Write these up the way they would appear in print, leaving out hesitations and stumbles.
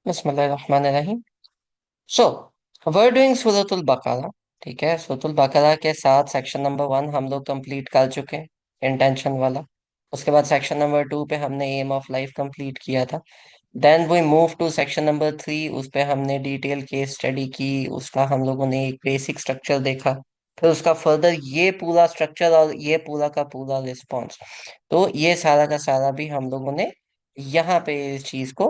बिस्मिल्लाहिर्रहमानिर्रहीम। सो were doing सूरतुल बकरा। ठीक है, सूरतुल बकरा के साथ सेक्शन नंबर 1 हम लोग कंप्लीट कर चुके हैं, इंटेंशन वाला। उसके बाद सेक्शन नंबर 2 पे हमने एम ऑफ लाइफ कंप्लीट किया था। Then we move to section number 3। उस पे हमने डिटेल केस स्टडी की, उसका हम लोगों ने एक बेसिक स्ट्रक्चर देखा। फिर उसका फर्दर ये पूरा स्ट्रक्चर और ये पूरा का पूरा रिस्पॉन्स, तो ये सारा का सारा भी हम लोगों ने यहाँ पे इस चीज को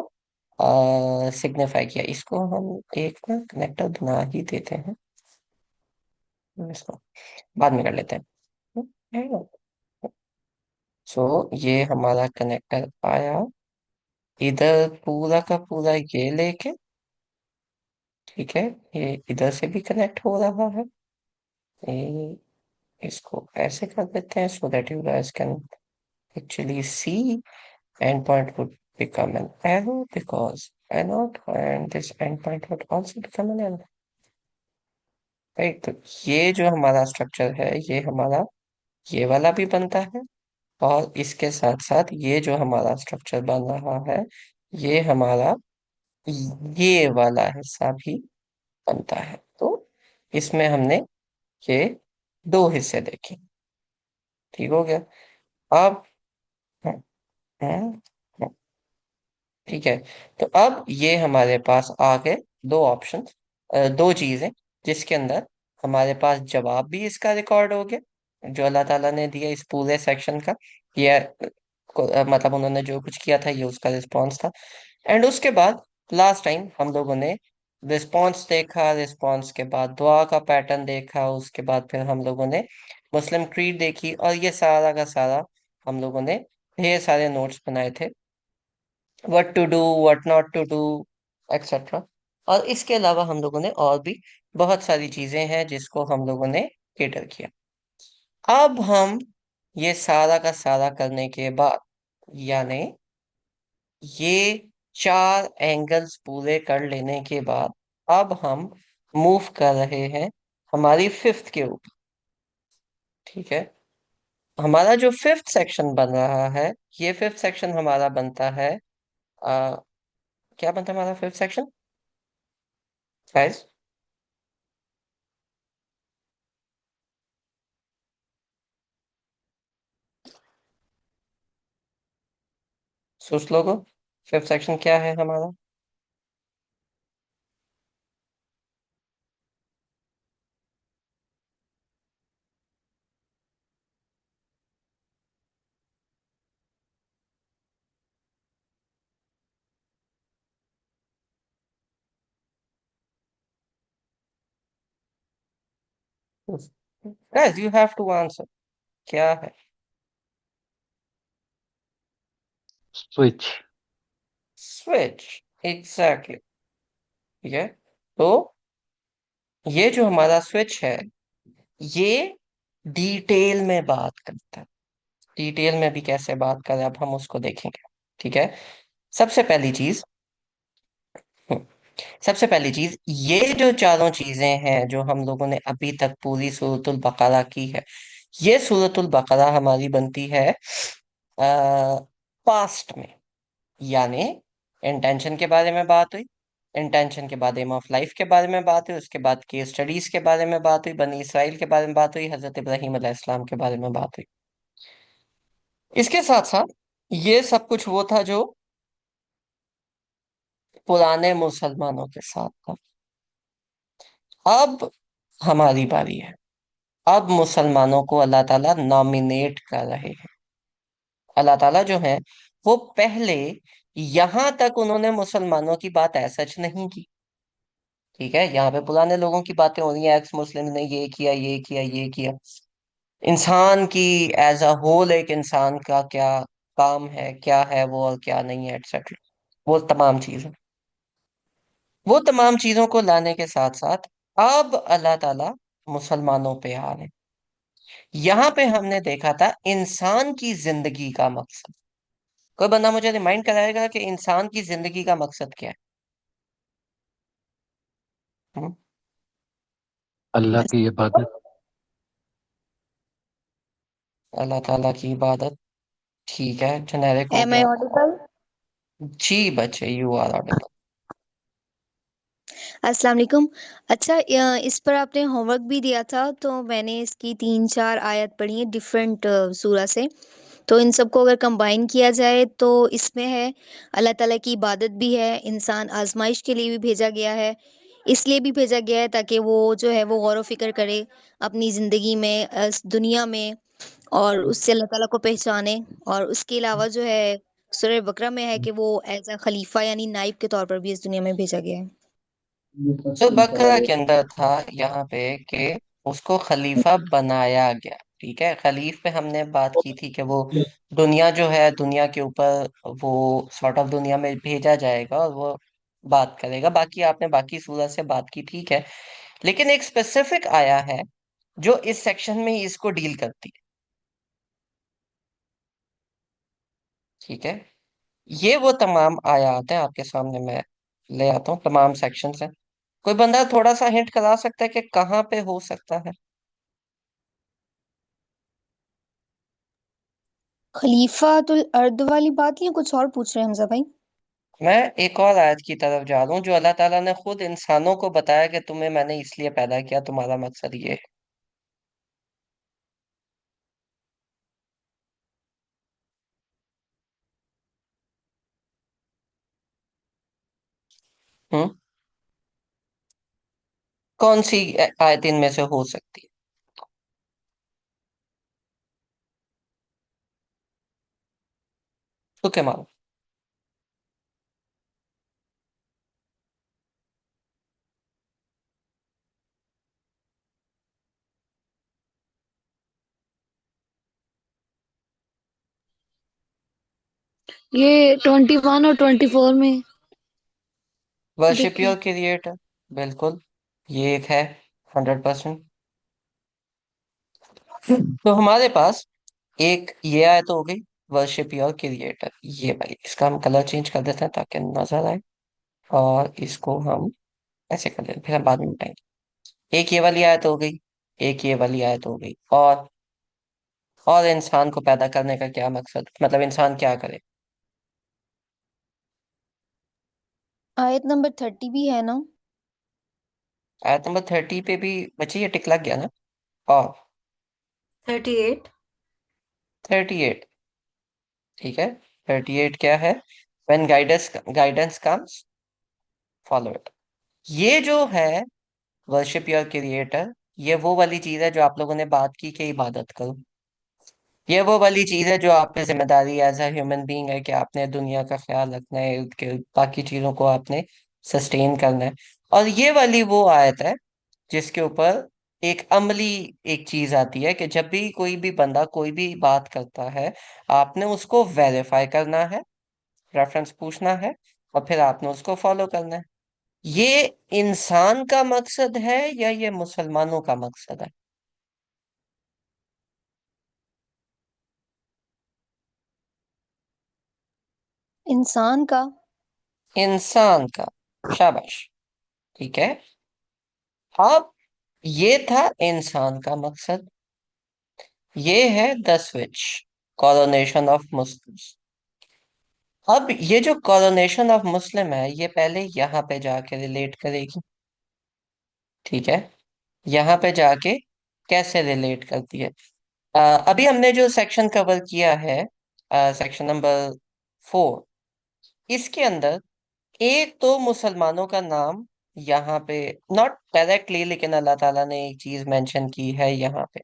सिग्निफाई किया। इसको हम एक ना कनेक्टर बना ही देते हैं, इसको बाद में कर लेते हैं। सो ये हमारा कनेक्टर आया इधर पूरा का पूरा ये लेके। ठीक है, ये इधर से भी कनेक्ट हो रहा है। ये इसको ऐसे कर देते हैं so that you guys can actually see endpoint would become an arrow because anode and this endpoint would also become an arrow। Right, तो ये जो हमारा स्ट्रक्चर है ये हमारा ये वाला भी बनता है, और इसके साथ साथ ये जो हमारा स्ट्रक्चर बन रहा है ये हमारा ये वाला हिस्सा भी बनता है। तो इसमें हमने ये दो हिस्से देखे। ठीक हो गया। अब हम्म, हम्म, हम्म, ठीक है, तो अब ये हमारे पास आ गए दो ऑप्शन, दो चीजें जिसके अंदर हमारे पास जवाब भी इसका रिकॉर्ड हो गया जो अल्लाह ताला ने दिया इस पूरे सेक्शन का। ये मतलब उन्होंने जो कुछ किया था ये उसका रिस्पॉन्स था। एंड उसके बाद लास्ट टाइम हम लोगों ने रिस्पॉन्स देखा, रिस्पॉन्स के बाद दुआ का पैटर्न देखा, उसके बाद फिर हम लोगों ने मुस्लिम क्रीड देखी, और ये सारा का सारा हम लोगों ने ढेर सारे नोट्स बनाए थे, what to do, what not to do, etcetera. और इसके अलावा हम लोगों ने और भी बहुत सारी चीजें हैं जिसको हम लोगों ने केटर किया। अब हम ये सारा का सारा करने के बाद, यानी ये चार एंगल्स पूरे कर लेने के बाद, अब हम मूव कर रहे हैं हमारी फिफ्थ के ऊपर। ठीक है, हमारा जो फिफ्थ सेक्शन बन रहा है, ये फिफ्थ सेक्शन हमारा बनता है आ, क्या बनता है हमारा फिफ्थ सेक्शन गाइस? सोच लोगो, फिफ्थ सेक्शन क्या है हमारा? Guys you have to answer, क्या है? स्विच। Switch, exactly. ठीक है, तो ये जो हमारा स्विच है ये डिटेल में बात करता है। डिटेल में भी कैसे बात करें अब हम उसको देखेंगे। ठीक है, सबसे पहली चीज, हम्म, सबसे पहली चीज, ये जो चारों चीजें हैं जो हम लोगों ने अभी तक पूरी सूरतुल बकरा की है, ये सूरतुल बकरा हमारी बनती है पास्ट में। यानी इंटेंशन के बारे में बात हुई, इंटेंशन के बाद एम ऑफ लाइफ के बारे में बात हुई, उसके बाद केस स्टडीज के बारे में बात हुई, बनी इसराइल के बारे में बात हुई, हजरत इब्राहिम अलैहिस्सलाम के बारे में बात हुई। इसके साथ साथ ये सब कुछ वो था जो पुराने मुसलमानों के साथ था। अब हमारी बारी है। अब मुसलमानों को अल्लाह ताला नॉमिनेट कर रहे हैं। अल्लाह ताला जो है वो पहले यहां तक उन्होंने मुसलमानों की बात ऐसा सच नहीं की। ठीक है, यहाँ पे पुराने लोगों की बातें हो रही हैं, एक्स मुस्लिम ने ये किया ये किया ये किया। इंसान की एज अ होल, एक इंसान का क्या काम है, क्या है वो और क्या नहीं है, एटसेट्रा, वो तमाम चीजें, वो तमाम चीजों को लाने के साथ साथ अब अल्लाह ताला मुसलमानों पे आ रहे हैं। यहाँ पे हमने देखा था इंसान की जिंदगी का मकसद। कोई बंदा मुझे रिमाइंड कराएगा कि इंसान की जिंदगी का मकसद क्या है? हम्म? अल्लाह की इबादत। अल्लाह ताला की इबादत। ठीक है, जेनेरिक हो Am I गया। audible? जी बच्चे, यू आर ऑडिबल। अस्सलाम वालेकुम। अच्छा, इस पर आपने होमवर्क भी दिया था, तो मैंने इसकी तीन चार आयत पढ़ी है डिफरेंट सूरा से। तो इन सबको अगर कंबाइन किया जाए तो इसमें है अल्लाह ताला की इबादत भी है, इंसान आजमाइश के लिए भी भेजा गया है। इसलिए भी भेजा गया है ताकि वो जो है वो गौर व फिक्र करे अपनी ज़िंदगी में, इस दुनिया में, और उससे अल्लाह ताला को पहचाने। और उसके अलावा जो है सूरह बकरा में है कि वो एज अ खलीफा यानी नाइब के तौर पर भी इस दुनिया में भेजा गया है। तो बकरा के अंदर था यहाँ पे कि उसको खलीफा बनाया गया। ठीक है, खलीफ पे हमने बात की थी कि वो दुनिया जो है, दुनिया के ऊपर वो सॉर्ट ऑफ दुनिया में भेजा जाएगा और वो बात करेगा। बाकी आपने बाकी सूरत से बात की, ठीक है। लेकिन एक स्पेसिफिक आया है जो इस सेक्शन में ही इसको डील करती है। ठीक है, ये वो तमाम आयात हैं आपके सामने, मैं ले आता हूँ, तमाम सेक्शन है। कोई बंदा थोड़ा सा हिंट करा सकता है कि कहाँ पे हो सकता है? खलीफातुल अर्द वाली बात या कुछ और पूछ रहे हैं हमजा भाई? मैं एक और आयत की तरफ जा रहा हूँ जो अल्लाह ताला ने खुद इंसानों को बताया कि तुम्हें मैंने इसलिए पैदा किया, तुम्हारा मकसद ये है। हम्म, कौन सी आयत इनमें से हो सकती है? तो क्या मानो? ये 21 और 24 में वर्शिप देखे। योर क्रिएटर, बिल्कुल, ये एक है, 100%। तो हमारे पास एक ये आयत हो गई, वर्शिप योर क्रिएटर, ये वाली। इसका हम कलर चेंज कर देते हैं ताकि नजर आए, और इसको हम ऐसे कर देते हैं, फिर हम बाद में मिटाएंगे। एक ये वाली आयत हो गई, एक ये वाली आयत हो गई। और इंसान को पैदा करने का क्या मकसद, मतलब इंसान क्या करे? आयत नंबर 30 भी है ना? आयत नंबर 30 पे भी बच्चे ये टिक लग गया ना? और 38। 38, ठीक है। 38 क्या है? When guidance guidance comes, follow it. ये जो है वर्शिप योर क्रिएटर, ये वो वाली चीज है जो आप लोगों ने बात की कि इबादत करो। ये वो वाली चीज है जो आप पे जिम्मेदारी एज अ ह्यूमन बीइंग है कि आपने दुनिया का ख्याल रखना है, इर्द गिर्द बाकी चीजों को आपने सस्टेन करना है। और ये वाली वो आयत है जिसके ऊपर एक अमली एक चीज आती है कि जब भी कोई भी बंदा कोई भी बात करता है, आपने उसको वेरीफाई करना है, रेफरेंस पूछना है, और फिर आपने उसको फॉलो करना है। ये इंसान का मकसद है या ये मुसलमानों का मकसद है? इंसान का। इंसान का, शाबाश, ठीक है। अब ये था इंसान का मकसद। ये है the switch, coronation of Muslims. अब ये जो कॉरोनेशन ऑफ मुस्लिम है, ये पहले यहाँ पे जाके रिलेट करेगी। ठीक है, यहाँ पे जाके कैसे रिलेट करती है? अभी हमने जो सेक्शन कवर किया है, सेक्शन नंबर 4, इसके अंदर एक तो मुसलमानों का नाम यहाँ पे, नॉट डायरेक्टली, लेकिन अल्लाह ताला ने एक चीज मेंशन की है यहाँ पे।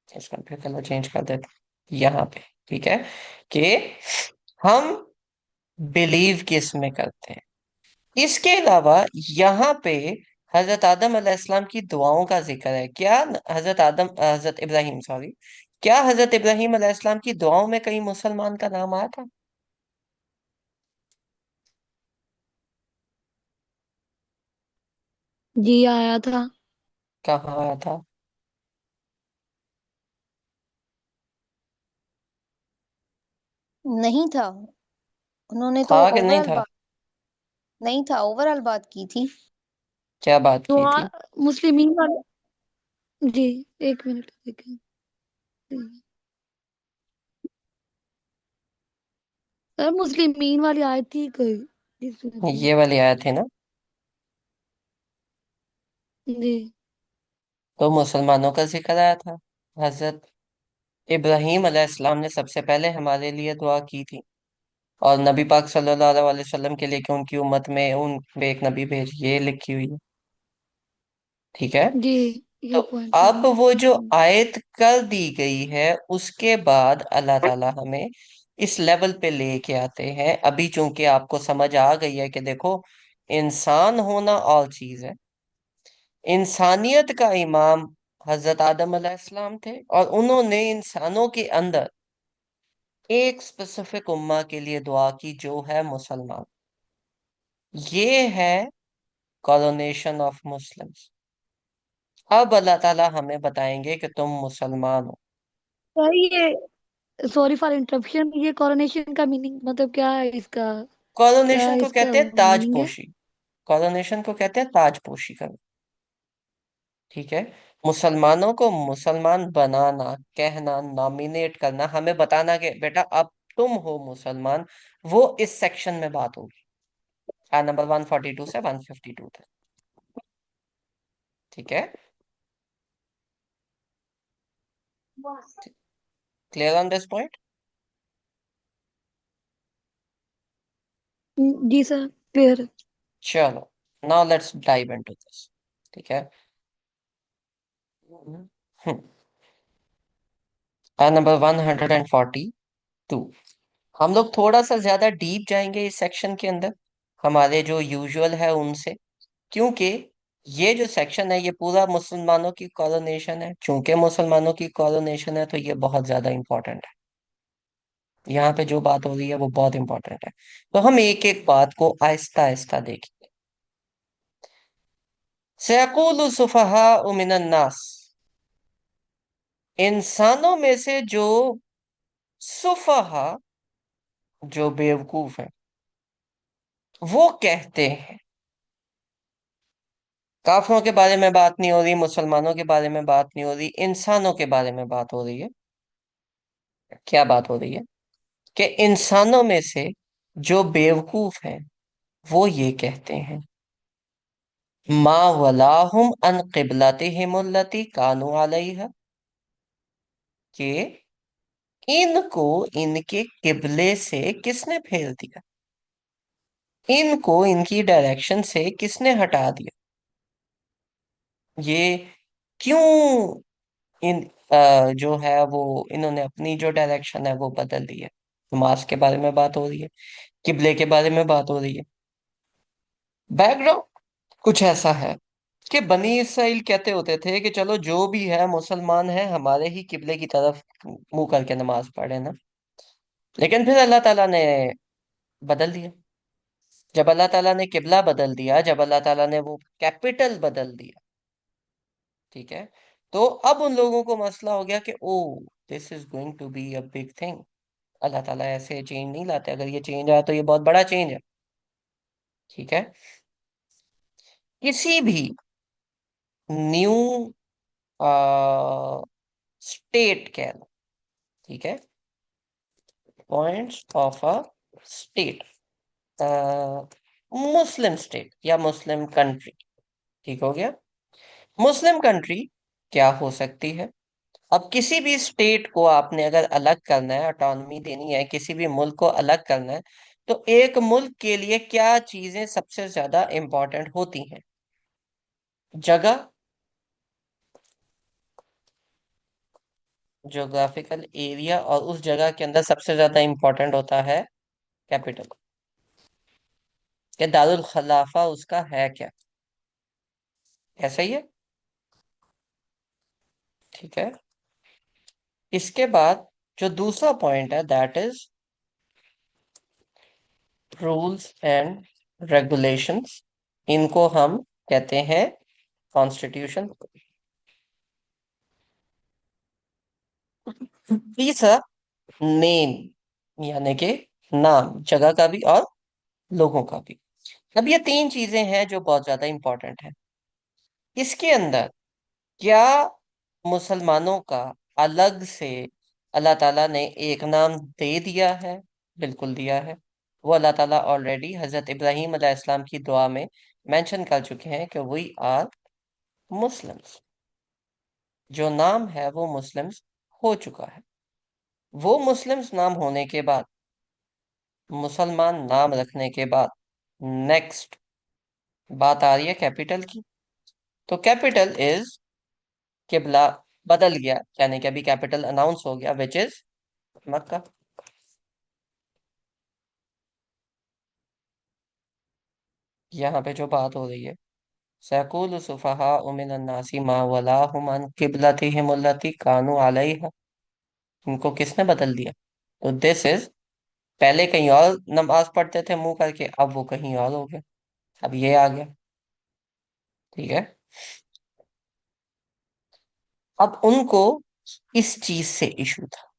इसका फिर कलर चेंज कर देते हैं यहाँ पे, ठीक है, कि हम बिलीव किस में करते हैं। इसके अलावा यहाँ पे हजरत आदम अलैहिस्सलाम की दुआओं का जिक्र है क्या? हजरत इब्राहिम, सॉरी, क्या हजरत इब्राहिम अलैहिस्सलाम की दुआओं में कहीं मुसलमान का नाम आया था? जी आया था। कहाँ आया था? नहीं था। उन्होंने तो था कि नहीं ओवरऑल था? बात, नहीं था, ओवरऑल बात की थी। क्या बात तो की थी? मुस्लिमीन वाले। जी, एक मिनट देखें। सर मुस्लिमीन वाली आयत थी कोई जिसमें थी। ये वाली आया थे ना? जी तो मुसलमानों का जिक्र आया था। हजरत इब्राहीम अलैहिस्सलाम ने सबसे पहले हमारे लिए दुआ की थी, और नबी पाक सल्लल्लाहु अलैहि वसल्लम के लिए कि उनकी उम्मत में उन एक नबी भेज, ये लिखी हुई है। ठीक है। जी, तो ये पॉइंट तो अब है। वो जो आयत कर दी गई है, उसके बाद अल्लाह ताला हमें इस लेवल पे लेके आते हैं। अभी चूंकि आपको समझ आ गई है कि देखो, इंसान होना और चीज है। इंसानियत का इमाम हजरत आदम अलैहिस्सलाम थे, और उन्होंने इंसानों के अंदर एक स्पेसिफिक उम्मा के लिए दुआ की, जो है मुसलमान। ये है कॉलोनेशन ऑफ मुस्लिम्स। अब अल्लाह ताला हमें बताएंगे कि तुम मुसलमान हो। सर ये सॉरी फॉर इंटरप्शन, ये कोरोनेशन का मीनिंग मतलब क्या है इसका? क्या कॉलोनेशन को इसका कहते हैं मीनिंग है? ताजपोशी। कॉलोनेशन को कहते हैं ताजपोशी करना। ठीक है। मुसलमानों को मुसलमान बनाना, कहना, नॉमिनेट करना, हमें बताना कि बेटा अब तुम हो मुसलमान, वो इस सेक्शन में बात होगी। नंबर 142 से 152 तक। ठीक है। Clear on this point? जी सर, क्लियर। चलो, now let's dive into this. ठीक है। नंबर 142। हम लोग थोड़ा सा ज्यादा डीप जाएंगे इस सेक्शन के अंदर, हमारे जो यूजुअल है उनसे। क्योंकि ये जो सेक्शन है, ये पूरा मुसलमानों की कॉलोनेशन है। चूंकि मुसलमानों की कॉलोनेशन है, तो ये बहुत ज्यादा इंपॉर्टेंट है। यहाँ पे जो बात हो रही है वो बहुत इंपॉर्टेंट है। तो हम एक एक बात को आहिस्ता आहिस्ता देखेंगे। सयक़ूलु सुफ़हाउ मिनन नास, इंसानों में से जो सुफहा, जो बेवकूफ है, वो कहते हैं। काफिरों के बारे में बात नहीं हो रही, मुसलमानों के बारे में बात नहीं हो रही, इंसानों के बारे में बात हो रही है। क्या बात हो रही है? कि इंसानों में से जो बेवकूफ हैं, वो ये कहते हैं, मा वलाहुम अन क़िबलतिहिम अल्लती कानू अलैहा, कि इनको इनके किबले से किसने फेर दिया, इनको इनकी डायरेक्शन से किसने हटा दिया। ये क्यों इन जो है वो, इन्होंने अपनी जो डायरेक्शन है वो बदल दी है। नमाज के बारे में बात हो रही है, किबले के बारे में बात हो रही है। बैकग्राउंड कुछ ऐसा है कि बनी इसराइल कहते होते थे कि चलो जो भी है मुसलमान है, हमारे ही किबले की तरफ मुंह करके नमाज पढ़े ना। लेकिन फिर अल्लाह ताला ने बदल दिया। जब अल्लाह ताला ने किबला बदल दिया, जब अल्लाह ताला ने वो कैपिटल बदल दिया, ठीक है, तो अब उन लोगों को मसला हो गया कि oh, this is going to be a big thing. अल्लाह ताला ऐसे चेंज नहीं लाते, अगर ये चेंज आया तो ये बहुत बड़ा चेंज है। ठीक है। किसी भी न्यू स्टेट कह लो, ठीक है, points of a state, Muslim state या मुस्लिम कंट्री, ठीक हो गया। मुस्लिम कंट्री क्या हो सकती है? अब किसी भी स्टेट को आपने अगर अलग करना है, ऑटोनॉमी देनी है, किसी भी मुल्क को अलग करना है, तो एक मुल्क के लिए क्या चीजें सबसे ज्यादा इंपॉर्टेंट होती हैं? जगह, ज्योग्राफिकल एरिया, और उस जगह के अंदर सबसे ज्यादा इंपॉर्टेंट होता है कैपिटल, कि दारुल खलाफा उसका है क्या। ऐसा ही है। ठीक है। इसके बाद जो दूसरा पॉइंट है, that is rules and regulations. इनको हम कहते हैं कॉन्स्टिट्यूशन। तीसरा नेम, यानी कि नाम, जगह का भी और लोगों का भी। अब ये तीन चीजें हैं जो बहुत ज्यादा इंपॉर्टेंट है। इसके अंदर क्या मुसलमानों का अलग से अल्लाह ताला ने एक नाम दे दिया है? बिल्कुल दिया है। वो अल्लाह ताला ऑलरेडी हजरत इब्राहीम अलैहिस्सलाम की दुआ में मेंशन कर चुके हैं कि वी आर मुस्लिम्स, जो नाम है वो मुस्लिम्स हो चुका है। वो मुस्लिम्स नाम होने के बाद, मुसलमान नाम रखने के बाद, नेक्स्ट बात आ रही है कैपिटल की। तो कैपिटल इज, किबला बदल गया, यानी कि अभी कैपिटल अनाउंस हो गया, विच इज मक्का। यहाँ पे जो बात हो रही है, सयक़ूलु सुफ़हाउ मिनन नासी मा वल्लाहुम अन क़िबलतिहिम अल्लती कानू अलैहा। इनको किसने बदल दिया? तो दिस इज, पहले कहीं और नमाज पढ़ते थे मुंह करके, अब वो कहीं और हो गया, अब ये आ गया। ठीक है। अब उनको इस चीज से इशू था,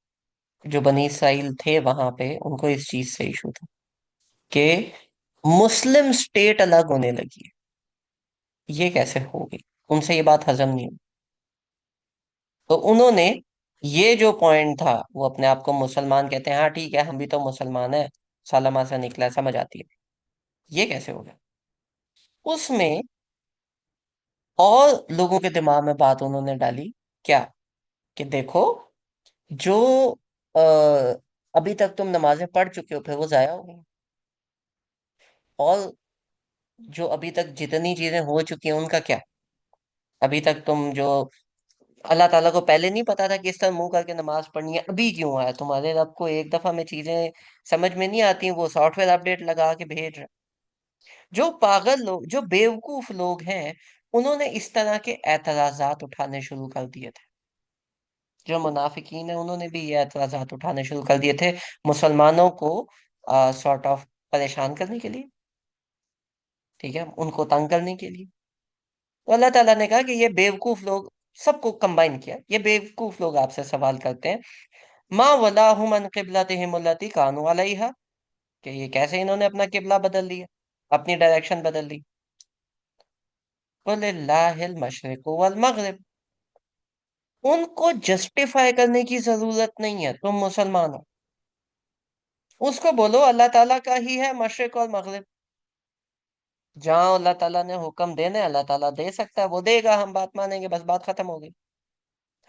जो बनी इसराइल थे वहां पे, उनको इस चीज से इशू था कि मुस्लिम स्टेट अलग होने लगी है, ये कैसे हो गई। उनसे ये बात हजम नहीं हुई। तो उन्होंने ये जो पॉइंट था, वो अपने आप को मुसलमान कहते हैं, हाँ ठीक है हम भी तो मुसलमान है, सालमा से निकला, समझ आती है, ये कैसे हो गया। उसमें और लोगों के दिमाग में बात उन्होंने डाली, क्या, कि देखो, जो अ, अभी तक तुम नमाजें पढ़ चुके हो, फिर वो जाया हो गई, और जो अभी तक जितनी चीजें हो चुकी हैं उनका क्या। अभी तक तुम जो, अल्लाह ताला को पहले नहीं पता था कि इस तरह मुंह करके नमाज पढ़नी है, अभी क्यों आया? तुम्हारे रब को एक दफा में चीजें समझ में नहीं आती, वो सॉफ्टवेयर अपडेट लगा के भेज रहे। जो पागल लोग, जो बेवकूफ लोग हैं, उन्होंने इस तरह के एतराजात उठाने शुरू कर दिए थे। जो मुनाफिकीन है उन्होंने भी ये एतराजात उठाने शुरू कर दिए थे, मुसलमानों को सॉर्ट ऑफ परेशान करने के लिए, ठीक है, उनको तंग करने के लिए। तो अल्लाह ताला ने कहा कि ये बेवकूफ लोग, सबको कंबाइन किया, ये बेवकूफ लोग आपसे सवाल करते हैं, माँ वलाहुम अन क़िबलतिहिम अल्लती कानू अलैहा, कि ये कैसे इन्होंने अपना किबला बदल लिया, अपनी डायरेक्शन बदल ली। कुलिल्लाहिल मशरिक़ु वल मग़रिब, उनको जस्टिफाई करने की जरूरत नहीं है, तुम मुसलमान हो, उसको बोलो अल्लाह ताला का ही है मशरिक और मगरिब। जहां अल्लाह ताला ने हुक्म देना है, अल्लाह ताला दे सकता है, वो देगा, हम बात मानेंगे, बस बात खत्म हो गई।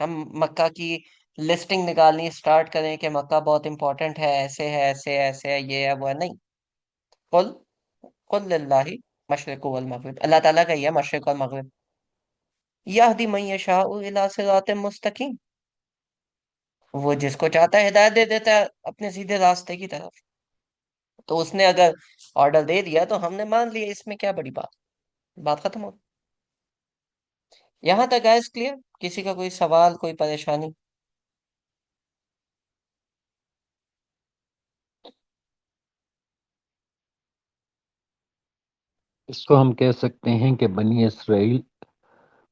हम मक्का की लिस्टिंग निकालनी स्टार्ट करें कि मक्का बहुत इंपॉर्टेंट है, ऐसे है, ऐसे ऐसे है, ये है वो है, नहीं। कुल कुल लिल्लाहि मशरिक वल मगरिब, अल्लाह ताला का ही है मशरिक और मगरिब। यहदी मन यशाउ इला सिरातिम मुस्तकीम, वो जिसको चाहता है हिदायत दे देता है अपने सीधे रास्ते की तरफ। तो उसने अगर ऑर्डर दे दिया तो हमने मान लिया, इसमें क्या बड़ी बात, बात खत्म हो। यहाँ तक गैस क्लियर? किसी का कोई सवाल, कोई परेशानी? इसको हम कह सकते हैं कि बनी इसराइल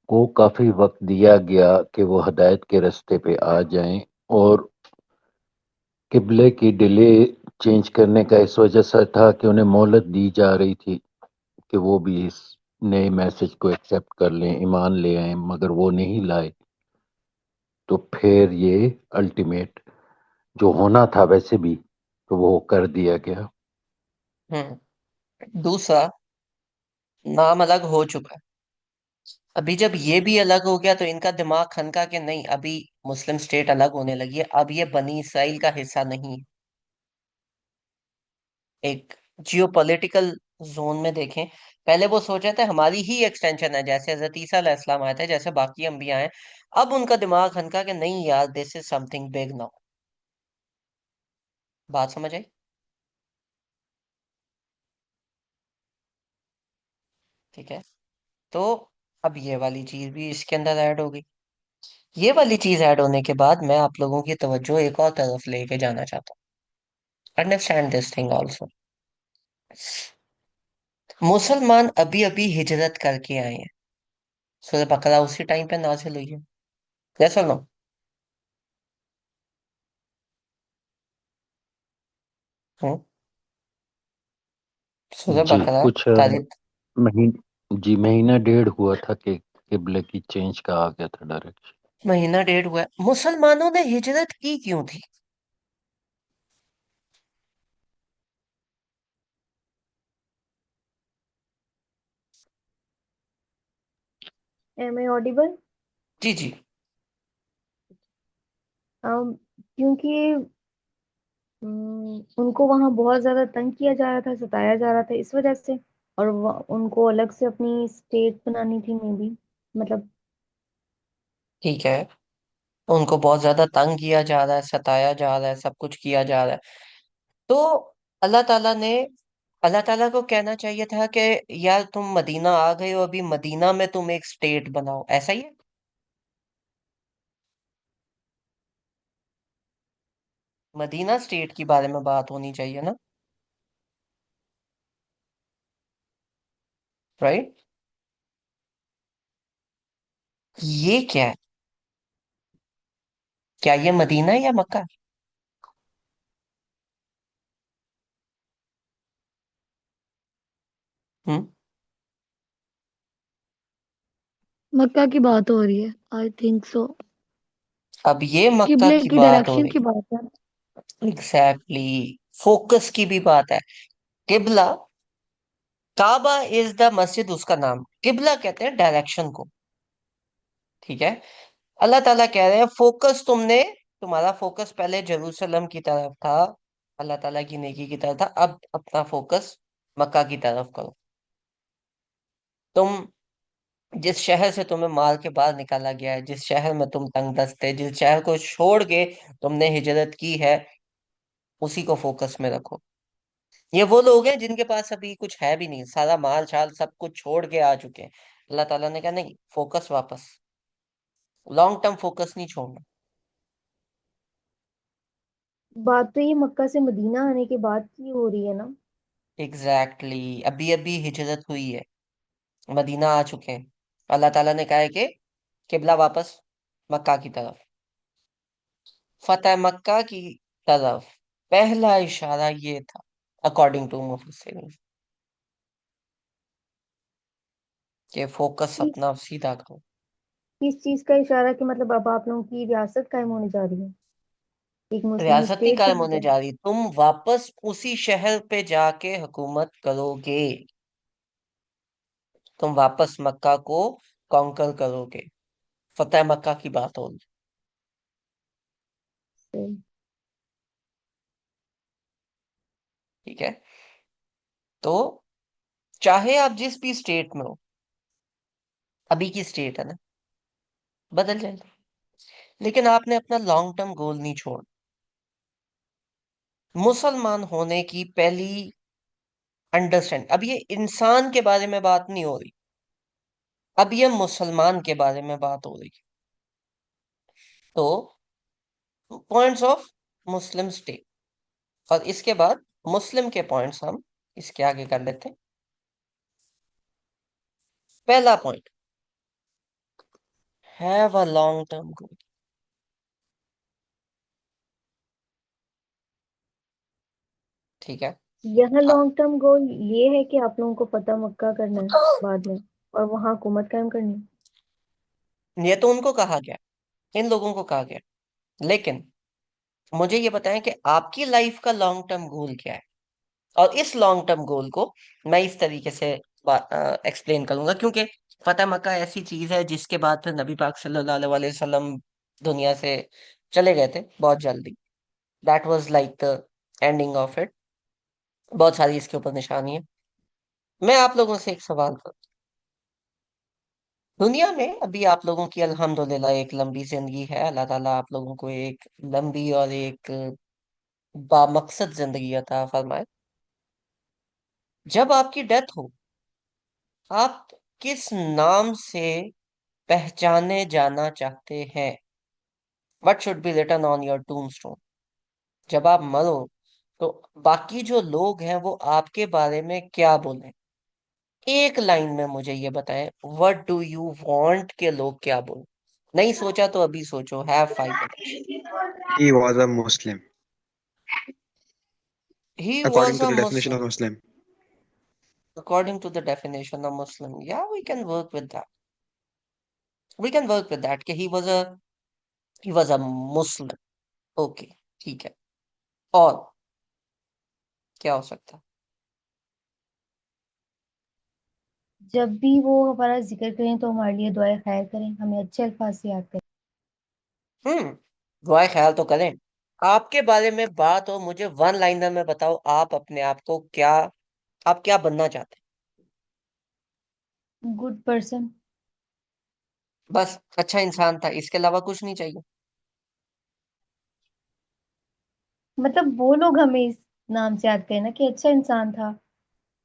को काफी वक्त दिया गया कि वो हदायत के रास्ते पे आ जाएं, और किबले की डिले चेंज करने का इस वजह से था कि उन्हें मोहलत दी जा रही थी कि वो भी इस नए मैसेज को एक्सेप्ट कर लें, ईमान ले आए, मगर वो नहीं लाए। तो फिर ये अल्टीमेट जो होना था वैसे भी, तो वो कर दिया गया। दूसरा, नाम अलग हो चुका है, अभी जब ये भी अलग हो गया तो इनका दिमाग खनका कि नहीं, अभी मुस्लिम स्टेट अलग होने लगी है, अब ये बनी इसराइल का हिस्सा नहीं है। एक जियोपॉलिटिकल जोन में देखें, पहले वो सोच रहे थे हमारी ही एक्सटेंशन है, जैसे हजरत ईसा अलैहिस्सलाम आए थे, जैसे बाकी अंबिया हैं। अब उनका दिमाग खनका कि नहीं यार, this is something big now. बात समझ आई? ठीक है। तो अब ये वाली चीज भी इसके अंदर ऐड हो गई। ये वाली चीज ऐड होने के बाद मैं आप लोगों की तवज्जो एक और तरफ लेके जाना चाहता हूँ। Understand this thing also. मुसलमान अभी अभी हिजरत करके आए हैं, सूरह बकरा उसी टाइम पे नाजिल हुई है, यस और नो? हम्म। सूरह जी बकरा कुछ तारीख, जी महीना डेढ़ हुआ था कि किबले की चेंज का आ गया था डायरेक्शन। महीना डेढ़ हुआ है। मुसलमानों ने हिजरत की क्यों थी? Am I audible? जी जी। क्योंकि उनको वहां बहुत ज्यादा तंग किया जा रहा था, सताया जा रहा था, इस वजह से। और उनको अलग से अपनी स्टेट बनानी थी मे बी, मतलब। ठीक है, उनको बहुत ज्यादा तंग किया जा रहा है, सताया जा रहा है, सब कुछ किया जा रहा है। तो अल्लाह ताला ने, अल्लाह ताला को कहना चाहिए था कि यार तुम मदीना आ गए हो, अभी मदीना में तुम एक स्टेट बनाओ, ऐसा ही है। मदीना स्टेट के बारे में बात होनी चाहिए ना, राइट? ये क्या है? क्या ये मदीना है या मक्का है? हम्म। मक्का की बात हो रही है, आई थिंक सो। अब ये मक्का किबले की की बात हो डायरेक्शन रही की बात है। है, एग्जैक्टली। फोकस की भी बात है। किबला, काबा इज द मस्जिद, उसका नाम, किबला कहते हैं डायरेक्शन को। ठीक है। अल्लाह ताला कह रहे हैं फोकस तुमने, तुम्हारा फोकस पहले जेरूसलम की तरफ था, अल्लाह ताला की नेकी की तरफ था, अब अपना फोकस मक्का की तरफ करो। तुम जिस शहर से तुम्हें मार के बाहर निकाला गया है, जिस शहर में तुम तंग दस्त थे, जिस शहर को छोड़ के तुमने हिजरत की है, उसी को फोकस में रखो। ये वो लोग हैं जिनके पास अभी कुछ है भी नहीं, सारा माल शाल सब कुछ छोड़ के आ चुके हैं। अल्लाह ताला ने कहा नहीं, फोकस वापस, लॉन्ग टर्म फोकस नहीं छोड़ना। बात तो ये मक्का से मदीना आने के बाद की हो रही है ना? Exactly exactly. अभी अभी हिजरत हुई है, मदीना आ चुके हैं। अल्लाह ताला ने कहा है कि किबला वापस मक्का की तरफ, फतेह मक्का की तरफ। पहला इशारा ये था, अकॉर्डिंग टू मुफस्सिरीन, कि फोकस किस अपना सीधा करो। किस चीज का इशारा, कि मतलब अब आप लोगों की रियासत कायम होने जा रही है, एक मुस्लिम रियासत नहीं स्टेट कायम बन होने जाए? जा रही, तुम वापस उसी शहर पे जाके हुकूमत करोगे। तुम वापस मक्का को कॉन्कर करोगे। फतेह मक्का की बात हो रही। सही। ठीक है। तो चाहे आप जिस भी स्टेट में हो, अभी की स्टेट है ना, बदल जाएगी, लेकिन आपने अपना लॉन्ग टर्म गोल नहीं छोड़। मुसलमान होने की पहली अंडरस्टैंड, अब ये इंसान के बारे में बात नहीं हो रही, अब ये मुसलमान के बारे में बात हो रही। तो पॉइंट्स ऑफ मुस्लिम स्टेट, और इसके बाद मुस्लिम के पॉइंट्स हम इसके आगे कर लेते हैं। पहला point, have a long term गोल। ठीक है। यहाँ आ- लॉन्ग टर्म गोल ये है कि आप लोगों को पता मक्का करना है बाद में, और वहां हुकूमत कायम करनी है। ये तो उनको कहा गया, इन लोगों को कहा गया, लेकिन मुझे ये बताएं कि आपकी लाइफ का लॉन्ग टर्म गोल क्या है। और इस लॉन्ग टर्म गोल को मैं इस तरीके से एक्सप्लेन करूंगा, क्योंकि फतेह मक्का ऐसी चीज है जिसके बाद फिर नबी पाक सल्लल्लाहु अलैहि वसल्लम दुनिया से चले गए थे बहुत जल्दी। That was like the ending of it. बहुत सारी इसके ऊपर निशानी है। मैं आप लोगों से एक सवाल करूं, दुनिया में अभी आप लोगों की अल्हम्दुलिल्लाह एक लंबी जिंदगी है, अल्लाह ताला आप लोगों को एक लंबी और एक बामकसद जिंदगी अता फरमाए। जब आपकी डेथ हो, आप किस नाम से पहचाने जाना चाहते हैं? What should be written on your tombstone? जब आप मरो तो बाकी जो लोग हैं वो आपके बारे में क्या बोलें? एक लाइन में मुझे ये बताएं, व्हाट डू यू वांट के लोग क्या बोलें? नहीं सोचा तो अभी सोचो, have 5 minutes. He was a Muslim, he according was to a the definition of Muslim, Muslim. According to the definition of Muslim, या we can work with that, we can work with that कि he was a Muslim. Okay, ठीक है। और क्या हो सकता? जब भी वो हमारा जिक्र करें तो हमारे लिए दुआएं खैर करें, हमें अच्छे अल्फाज से याद करें। हम्म। दुआ ख्याल तो करें। आपके बारे में बात हो, मुझे वन लाइनर में बताओ, आप अपने आप को क्या, आप क्या बनना चाहते गुड पर्सन। हैं? बस अच्छा इंसान था, इसके अलावा कुछ नहीं चाहिए? मतलब वो लोग हमें इस नाम से याद करें ना कि अच्छा इंसान था,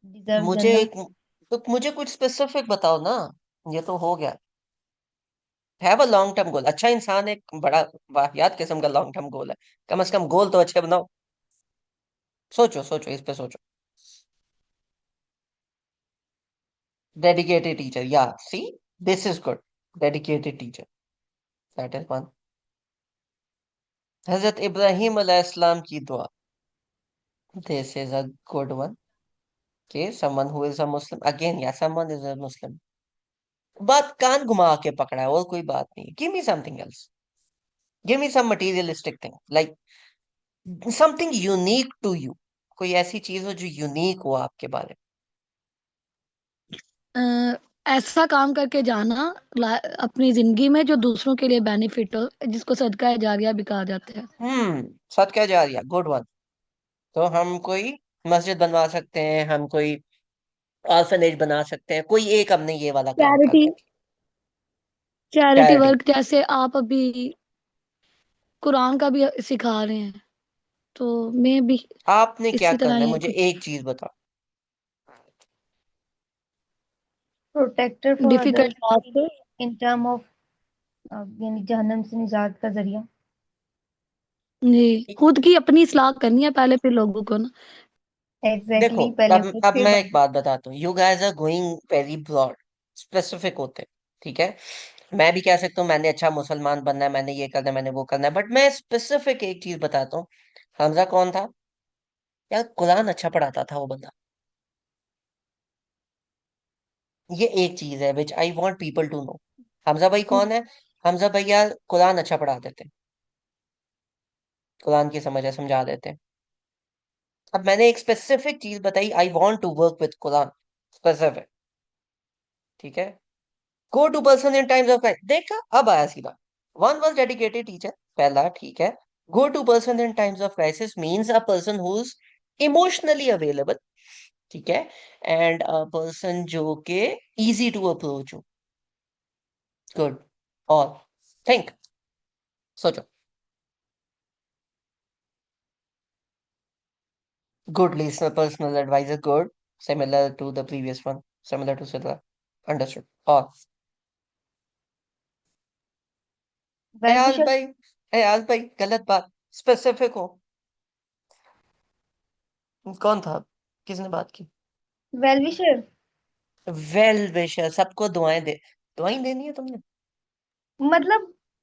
डिजर्व मुझे जन्नत। एक, तो मुझे कुछ स्पेसिफिक बताओ ना। ये तो हो गया। हैव अ लॉन्ग टर्म गोल। अच्छा इंसान एक बड़ा वाहियात किस्म का लॉन्ग टर्म गोल है। कम से कम गोल तो अच्छे बनाओ। सोचो सोचो, इस पे सोचो। डेडिकेटेड टीचर, या see, this is good. Dedicated teacher, that is one. हजरत इब्राहिम अलैहिस्सलाम की दुआ, this is a good one. के someone who is a Muslim, again या समवन इज अ मुस्लिम। बात कान घुमा के पकड़ा है, और कोई बात नहीं। Give me something else. Give me some materialistic thing, like something unique to you. कोई ऐसी चीज हो जो यूनिक हो आपके बारे अ, ऐसा काम करके जाना अपनी जिंदगी में जो दूसरों के लिए बेनिफिट हो, जिसको सदका जारिया भी कहा जाता है। में। सदका जारिया, गुड वन। तो हम कोई मस्जिद बनवा सकते हैं, हम कोई ऑर्फनेज बना सकते हैं, कोई एक हमने ये वाला काम कर चैरिटी, दिया। Charity charity. वर्क जैसे आप अभी कुरान का भी सिखा रहे हैं, तो मैं भी आपने क्या इसी तरह करना है, ही मुझे कुछ एक चीज बताओ। Protector for difficult others task. In term of यानी जहन्नम से निजात का जरिया। जी, खुद की अपनी इस्लाह करनी है पहले, फिर लोगों को ना। देखो, एग्जैक्टली, पहले अब खुद अब फिर मैं एक बाकी। बात बताता हूँ। You guys are going very broad, specific होते हैं। ठीक है, मैं भी कह सकता हूँ मैंने अच्छा मुसलमान बनना है, मैंने ये करना है, मैंने वो करना है, बट मैं स्पेसिफिक एक चीज बताता हूँ। हमजा कौन था? यार, कुरान अच्छा पढ़ाता था वो बंदा। ये एक चीज है which I want people to know. Hamza भाई कौन है? हमजा भैया कुरान अच्छा पढ़ाते थे, कुरान की समझ है, समझा देते। अब मैंने एक स्पेसिफिक चीज बताई, I want to work with Quran, specific. ठीक है। Go to person in times of crisis, देखा, अब आया सीधा। वन वॉज डेडिकेटेड टीचर, पहला, ठीक है। Go to person in times of crisis means a person who is emotionally available. ठीक है। एंड अ पर्सन जो के इजी टू अप्रोच हो। गुड। और थिंक, सोचो। Good listener, personal advisor, good. Similar to the previous one, similar to Sidra, understood. और well Ayaz wisher. भाई, अयाज भाई गलत बात, स्पेसिफिक हो। कौन था? किसने बात की? वेल विशर वेल विशर, सबको दुआएं दे, दुआएं देनी है तुमने? मतलब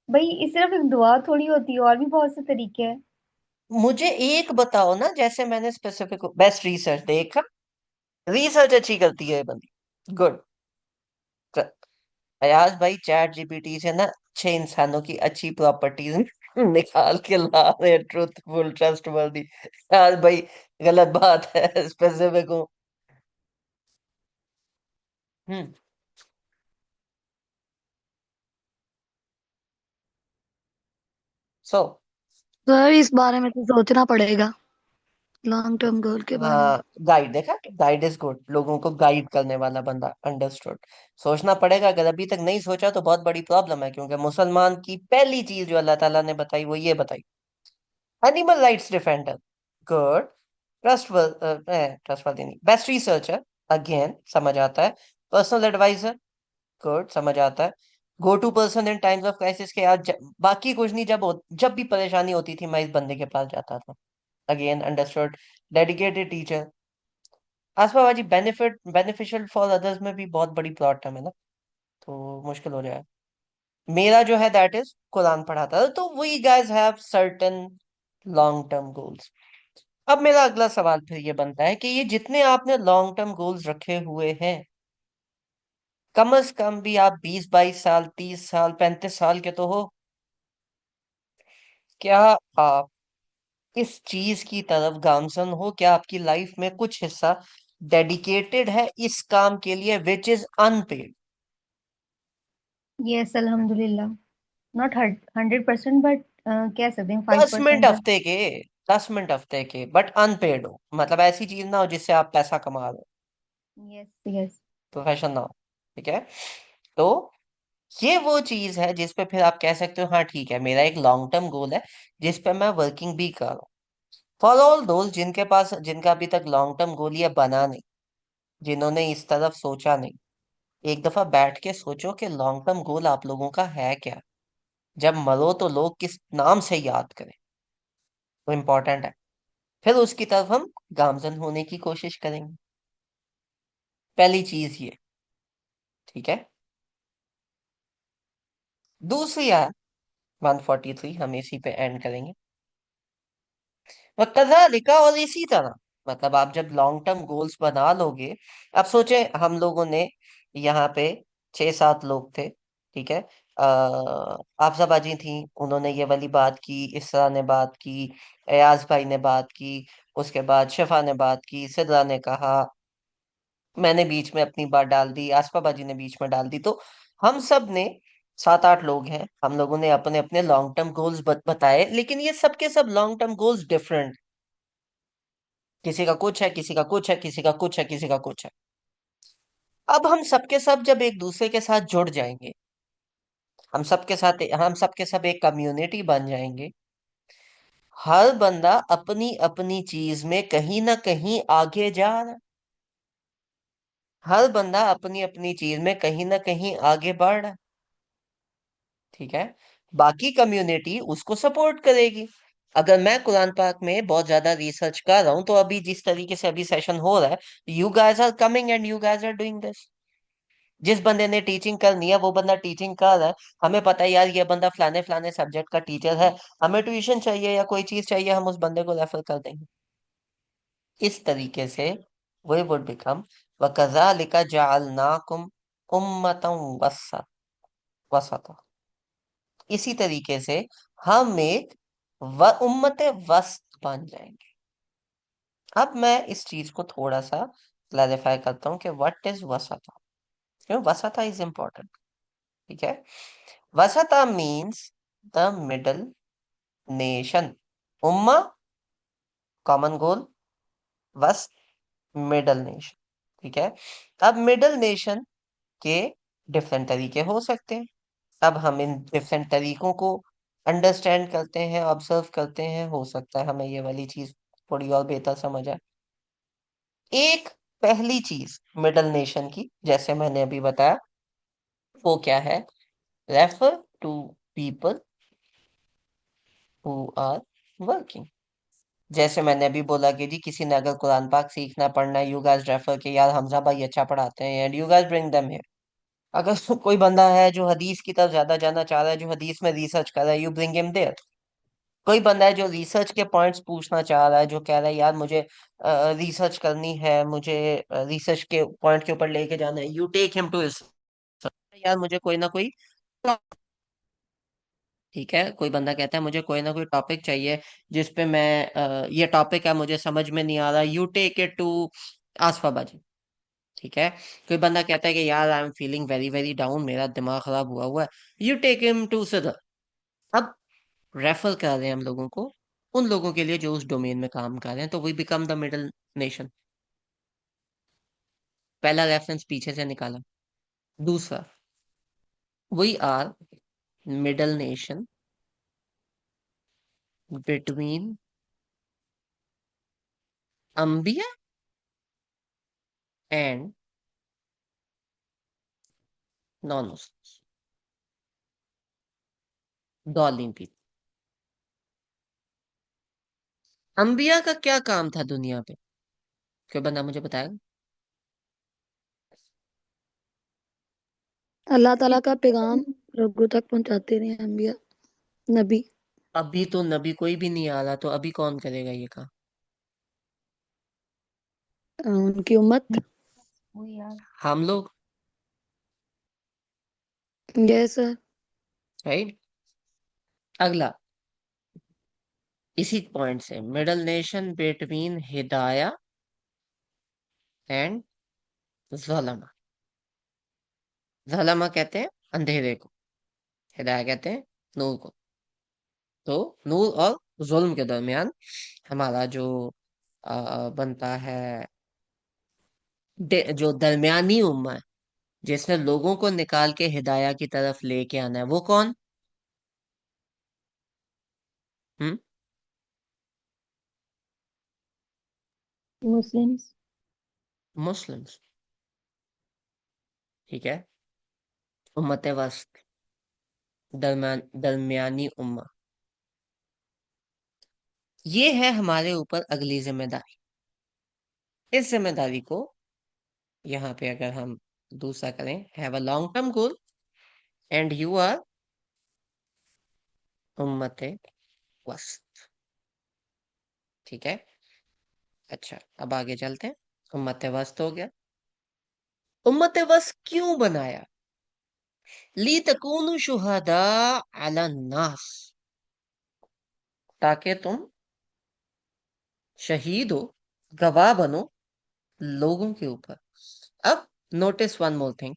भाई इस सिर्फ एक दुआ थोड़ी होती है, और भी बहुत से तरीके हैं। मुझे एक बताओ ना, जैसे मैंने स्पेसिफिक, बेस्ट रिसर्च देखा, रिसर्च अच्छी करती है ये बंदी, गुड। अयाज भाई चैट जीपीटी से ना अच्छे इंसानों की अच्छी प्रॉपर्टीज निकाल के ला रहे, ट्रूथफुल, ट्रस्टवर्दी। अयाज भाई गलत बात है, स्पेसिफिक हूँ। हम्म। सो सर इस बारे में तो सोचना पड़ेगा, लॉन्ग टर्म गोल के बारे में। गाइड देखा, गाइड इज गुड, लोगों को गाइड करने वाला बंदा, अंडरस्टूड। सोचना पड़ेगा, अगर अभी तक नहीं सोचा तो बहुत बड़ी प्रॉब्लम है, क्योंकि मुसलमान की पहली चीज जो अल्लाह ताला ने बताई वो ये बताई, animal rights defender, good. Trustworthy नहीं, बेस्ट रिसर्चर, अगेन समझ आता है। पर्सनल एडवाइजर, गुड, समझ आता है। Go to person in times of crisis के यार, बाकी कुछ नहीं, जब भी परेशानी होती थी मैं इस बंदे के पास जाता था, अगेन अंडरस्टूड। डेडिकेटेड टीचर, आसपा बाजी, बेनिफिशियल फॉर अदर्स में भी बहुत बड़ी प्रॉब्लम है ना, तो मुश्किल हो जाए। मेरा जो है दैट इज कुरान पढ़ाता था, तो we guys have certain long term goals. अब मेरा अगला सवाल फिर ये बनता है कि ये जितने आपने लॉन्ग टर्म गोल्स रखे हुए हैं, कम से कम भी आप 20-22 साल, 30 साल, 35 साल के तो हो। क्या आप इस चीज की तरफ गामसन हो? क्या आपकी लाइफ में कुछ हिस्सा डेडिकेटेड है इस काम के लिए विच इज अनपेड। यस अल्हम्दुलिल्लाह। नॉट 100% बट कह सकते हैं 10 मिनट 5%। हफ्ते के, 10 मिनट हफ्ते के, बट अनपेड हो, मतलब ऐसी चीज ना हो जिससे आप पैसा कमा रहे हो, यस यस। प्रोफेशन ना हो। ठीक है, तो ये वो चीज है जिस पे फिर आप कह सकते हो हाँ ठीक है, मेरा एक लॉन्ग टर्म गोल है जिस पे मैं वर्किंग भी कर रहा हूँ। फॉर ऑल दोस्त जिनके पास, जिनका अभी तक लॉन्ग टर्म गोल ये बना नहीं, जिन्होंने इस तरफ सोचा नहीं, एक दफा बैठ के सोचो कि लॉन्ग टर्म गोल आप लोगों का है क्या। जब मरो तो लोग किस नाम से याद करें, वो इम्पोर्टेंट है। फिर उसकी तरफ हम गामजन होने की कोशिश करेंगे। पहली चीज ये, ठीक है। दूसरी है 143, हम इसी पे एंड करेंगे। वकज़ा लिखा, और इसी तरह, मतलब आप जब लॉन्ग टर्म गोल्स बना लोगे, अब सोचे हम लोगों ने यहाँ पे 6-7 लोग थे, ठीक है। आफजा बाजी थी, उन्होंने ये वाली बात की, इसरा ने बात की, एयाज भाई ने बात की, उसके बाद शिफा ने बात की, सिद्रा ने कहा, मैंने बीच में अपनी बात डाल दी, आसफा बाजी ने बीच में डाल दी, तो हम सब ने 7-8 लोग हैं, हम लोगों ने अपने अपने लॉन्ग टर्म गोल्स बताए, लेकिन ये सब के सब लॉन्ग टर्म गोल्स डिफरेंट। किसी का कुछ है, किसी का कुछ है, किसी का कुछ है, किसी का कुछ है। अब हम सबके सब जब एक दूसरे के साथ जुड़ जाएंगे, हम सबके सब एक कम्युनिटी बन जाएंगे, हर बंदा अपनी अपनी चीज में कहीं ना कहीं आगे जा रहा है, हर बंदा अपनी अपनी चीज में कहीं ना कहीं आगे बढ़ रहा है, ठीक है। बाकी कम्युनिटी उसको सपोर्ट करेगी। अगर मैं कुरान पाक में बहुत ज्यादा रिसर्च कर रहा हूं, तो अभी जिस तरीके से अभी सेशन हो रहा है, you guys are coming and you guys are doing this. जिस बंदे ने टीचिंग करनी है वो बंदा टीचिंग कर रहा है, हमें पता है यार ये बंदा फलाने फलाने सब्जेक्ट का टीचर है, हमें ट्यूशन चाहिए या कोई चीज चाहिए, हम उस बंदे को रेफर कर देंगे। इस तरीके से वे वुड बिकम, वकज़ालिका जअलनाकुम उम्मतन वसता। इसी तरीके से हम एक उम्मत वस्त बन जाएंगे। अब मैं इस चीज को थोड़ा सा क्लैरिफाई करता हूँ कि व्हाट इज वसता, क्यों वसता इज इम्पोर्टेंट। ठीक है, वसता मीन्स द मिडल नेशन। उम्मा कॉमन गोल, वस्त मिडल नेशन। ठीक है, अब मिडल नेशन के डिफरेंट तरीके हो सकते हैं। अब हम इन डिफरेंट तरीकों को अंडरस्टैंड करते हैं, ऑब्जर्व करते हैं, हो सकता है हमें ये वाली चीज थोड़ी और बेहतर समझ आए। एक पहली चीज मिडल नेशन की, जैसे मैंने अभी बताया, वो क्या है? Refer to people who are working. जैसे मैंने अभी बोला कि जी किसी ने अगर कुरान पाक सीखना पढ़ना है, यू गाइस रेफर के यार हमजा भाई अच्छा पढ़ाते हैं and you guys bring them here. अगर कोई बंदा है जो हदीस की तरफ ज्यादा जाना चाह रहा है, जो हदीस में रिसर्च कर रहा है, यू ब्रिंग हिम देयर। कोई बंदा है जो रिसर्च के पॉइंट्स पूछना चाह रहा है, जो कह रहा है यार मुझे रिसर्च करनी है, मुझे रिसर्च के पॉइंट के ऊपर लेके जाना है, यू टेक हिम टू यार मुझे कोई ना कोई, ठीक है, कोई बंदा कहता है मुझे कोई ना कोई टॉपिक चाहिए जिस पे मैं ये टॉपिक है मुझे समझ में नहीं आ रहा, यू टेक इट टू आसफा बाजी। ठीक है, कोई बंदा कहता है कि यार I am feeling very very down, मेरा दिमाग खराब हुआ हुआ है, यू टेक हिम टू सदर। अब रेफर कर रहे हैं हम लोगों को उन लोगों के लिए जो उस डोमेन में काम कर रहे हैं, तो we become the middle nation. पहला रेफरेंस पीछे से निकाला। दूसरा, we are middle nation between अंबिया and non Muslim, dolling people. अंबिया का क्या काम था दुनिया पे? कोई बंदा मुझे बताएगा? अल्लाह ताला का पैगाम लोगों तक पहुंचाते रहे अंबिया नबी। अभी तो नबी कोई भी नहीं आ रहा, तो अभी कौन करेगा ये काम? उनकी उम्मत। वो यार। हम लोग, यस सर। राइट। अगला, इसी पॉइंट से, middle nation between Hidaya and ज़लमा। ज़लमा कहते हैं अंधेरे को, हिदाया कहते हैं नूर को। तो नूर और जुल्म के दरमियान हमारा जो बनता है, जो दरमियानी उम्मा है, जिसने लोगों को निकाल के हिदाया की तरफ लेके आना है, वो कौन? हम्म? मुस्लिम्स। मुस्लिम्स। ठीक है। उम्मत वस्त, दरमियानी उम्मा। ये है हमारे ऊपर अगली जिम्मेदारी। इस जिम्मेदारी को यहाँ पे अगर हम दूसरा करें, have a long term goal and you are उम्मत वस्त। ठीक है। अच्छा, अब आगे चलते हैं। उम्मत वस्त हो गया। उम्मत वस्त क्यों बनाया? ली तकूनु शुहदा अला नास, ताकि तुम शहीद हो, गवाह बनो लोगों के ऊपर। अब नोटिस वन मोर थिंग।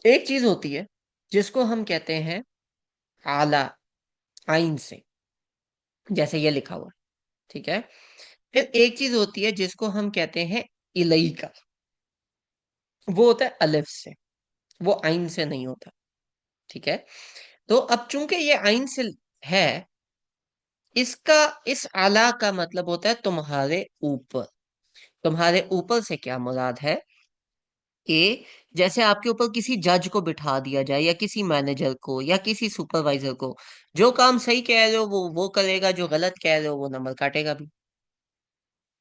एक चीज होती है जिसको हम कहते हैं आला, आइन से, जैसे ये लिखा हुआ है, ठीक है। फिर एक चीज होती है जिसको हम कहते हैं इलई का, वो होता है अलिफ से, वो आइन से नहीं होता। ठीक है। तो अब चूंकि ये आइन से है, इसका, इस आला का मतलब होता है तुम्हारे ऊपर। तुम्हारे ऊपर से क्या मुराद है कि जैसे आपके ऊपर किसी जज को बिठा दिया जाए, या किसी मैनेजर को, या किसी सुपरवाइजर को, जो काम सही कह रहे हो वो करेगा, जो गलत कह रहे हो वो नंबर काटेगा भी।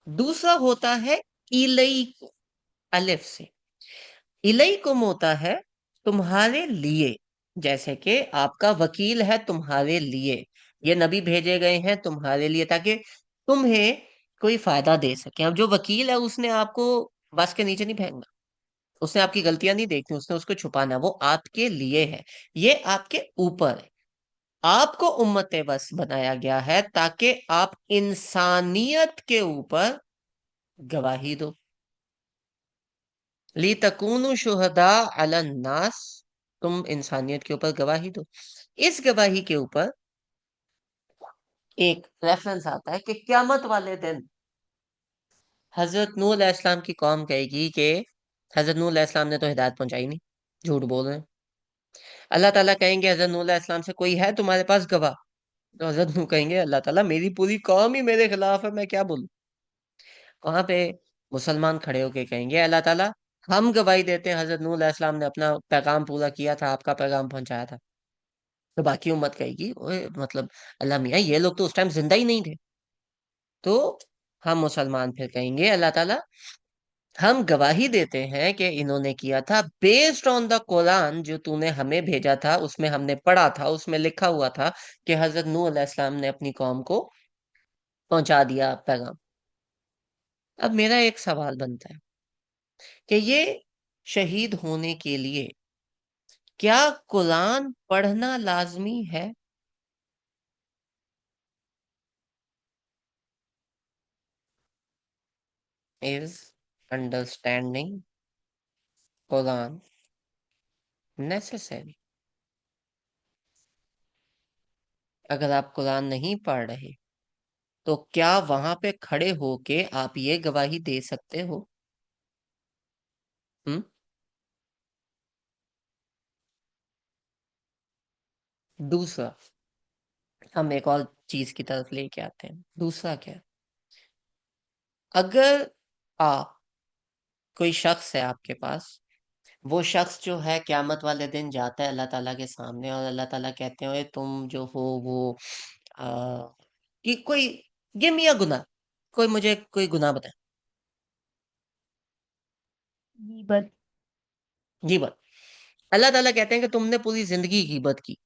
दूसरा होता है इलई को, अलिफ से। इलैकुम होता है तुम्हारे लिए, जैसे कि आपका वकील है तुम्हारे लिए, ये नबी भेजे गए हैं तुम्हारे लिए, ताकि तुम्हें कोई फायदा दे सके। अब जो वकील है उसने आपको बस के नीचे नहीं फेंकना, उसने आपकी गलतियां नहीं देखनी, उसने उसको छुपाना है, वो आपके लिए है, ये आपके ऊपर है। आपको उम्मत बस बनाया गया है ताकि आप इंसानियत के ऊपर गवाही दो। ली तकूनु शुहदा अलन नास, तुम इंसानियत के ऊपर गवाही दो। इस गवाही के ऊपर एक रेफरेंस आता है कि क्यामत वाले दिन हजरत नूह अलैहिस्सलाम की कौम कहेगी कि हजरत नूह अलैहिस्सलाम ने तो हिदायत पहुंचाई नहीं, झूठ बोल रहे हैं। अल्लाह ताला कहेंगे हजरत नूह अलैहिस्सलाम से, कोई है तुम्हारे पास गवाह? तो हजरत नूह कहेंगे, अल्लाह ताला मेरी पूरी कौम ही मेरे खिलाफ है, मैं क्या बोलूं। वहां पे मुसलमान खड़े होके कहेंगे, अल्लाह ताला हम गवाही देते हैं हजरत नूह अलैहिस्सलाम ने अपना पैगाम पूरा किया था, आपका पैगाम पहुंचाया था। तो बाकी उम्मत कहेगी, ओए मतलब अल्लाह मियाँ ये लोग तो उस टाइम जिंदा ही नहीं थे। तो हम मुसलमान फिर कहेंगे, अल्लाह ताला हम गवाही देते हैं कि इन्होंने किया था बेस्ड ऑन द कुरान जो तूने हमें भेजा था, उसमें हमने पढ़ा था, उसमें लिखा हुआ था कि हजरत नूह अलैहिस्सलाम ने अपनी कौम को पहुंचा दिया पैगाम। अब मेरा एक सवाल बनता है कि ये शहीद होने के लिए क्या कुरान पढ़ना लाजमी है? Is understanding Quran necessary? अगर आप कुरान नहीं पढ़ रहे तो क्या वहां पे खड़े होके आप ये गवाही दे सकते हो? हम्म? दूसरा, हम एक और चीज की तरफ लेके आते हैं। दूसरा क्या है? अगर आप, कोई शख्स है आपके पास, वो शख्स जो है क्यामत वाले दिन जाता है अल्लाह ताला के सामने, और अल्लाह ताला कहते हैं, "ओए तुम जो हो वो आ, कि कोई गिव मी अ गुनाह, कोई मुझे कोई गुनाह बताए।" गीबत। गीबत। अल्लाह ताला कहते हैं कि तुमने पूरी जिंदगी गीबत की,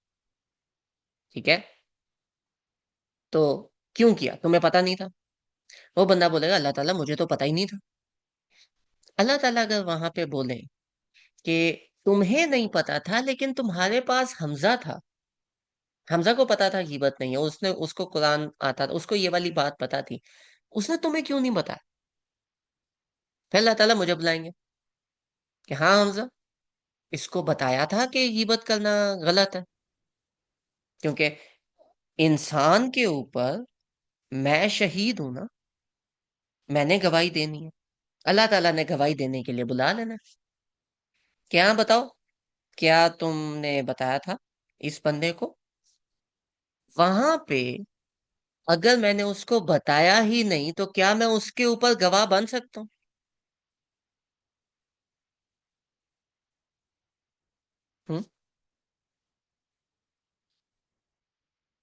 ठीक है, तो क्यों किया? तुम्हें पता नहीं था? वो बंदा बोलेगा, अल्लाह ताला मुझे तो पता ही नहीं था। अल्लाह ताला अगर वहां पे बोले कि तुम्हें नहीं पता था लेकिन तुम्हारे पास हमजा था, हमजा को पता था गीबत नहीं है, उसने, उसको कुरान आता था, उसको ये वाली बात पता थी, उसने तुम्हें क्यों नहीं बताया? फिर अल्लाह ताला मुझे बुलाएंगे कि हाँ हमजा, इसको बताया था कि गीबत करना गलत है, क्योंकि इंसान के ऊपर मैं शहीद हूं ना, मैंने गवाही देनी है। अल्लाह ताला ने गवाही देने के लिए बुला लेना। क्या बताओ, क्या तुमने बताया था इस बंदे को? वहां पे अगर मैंने उसको बताया ही नहीं तो क्या मैं उसके ऊपर गवाह बन सकता हूँ? हम्म?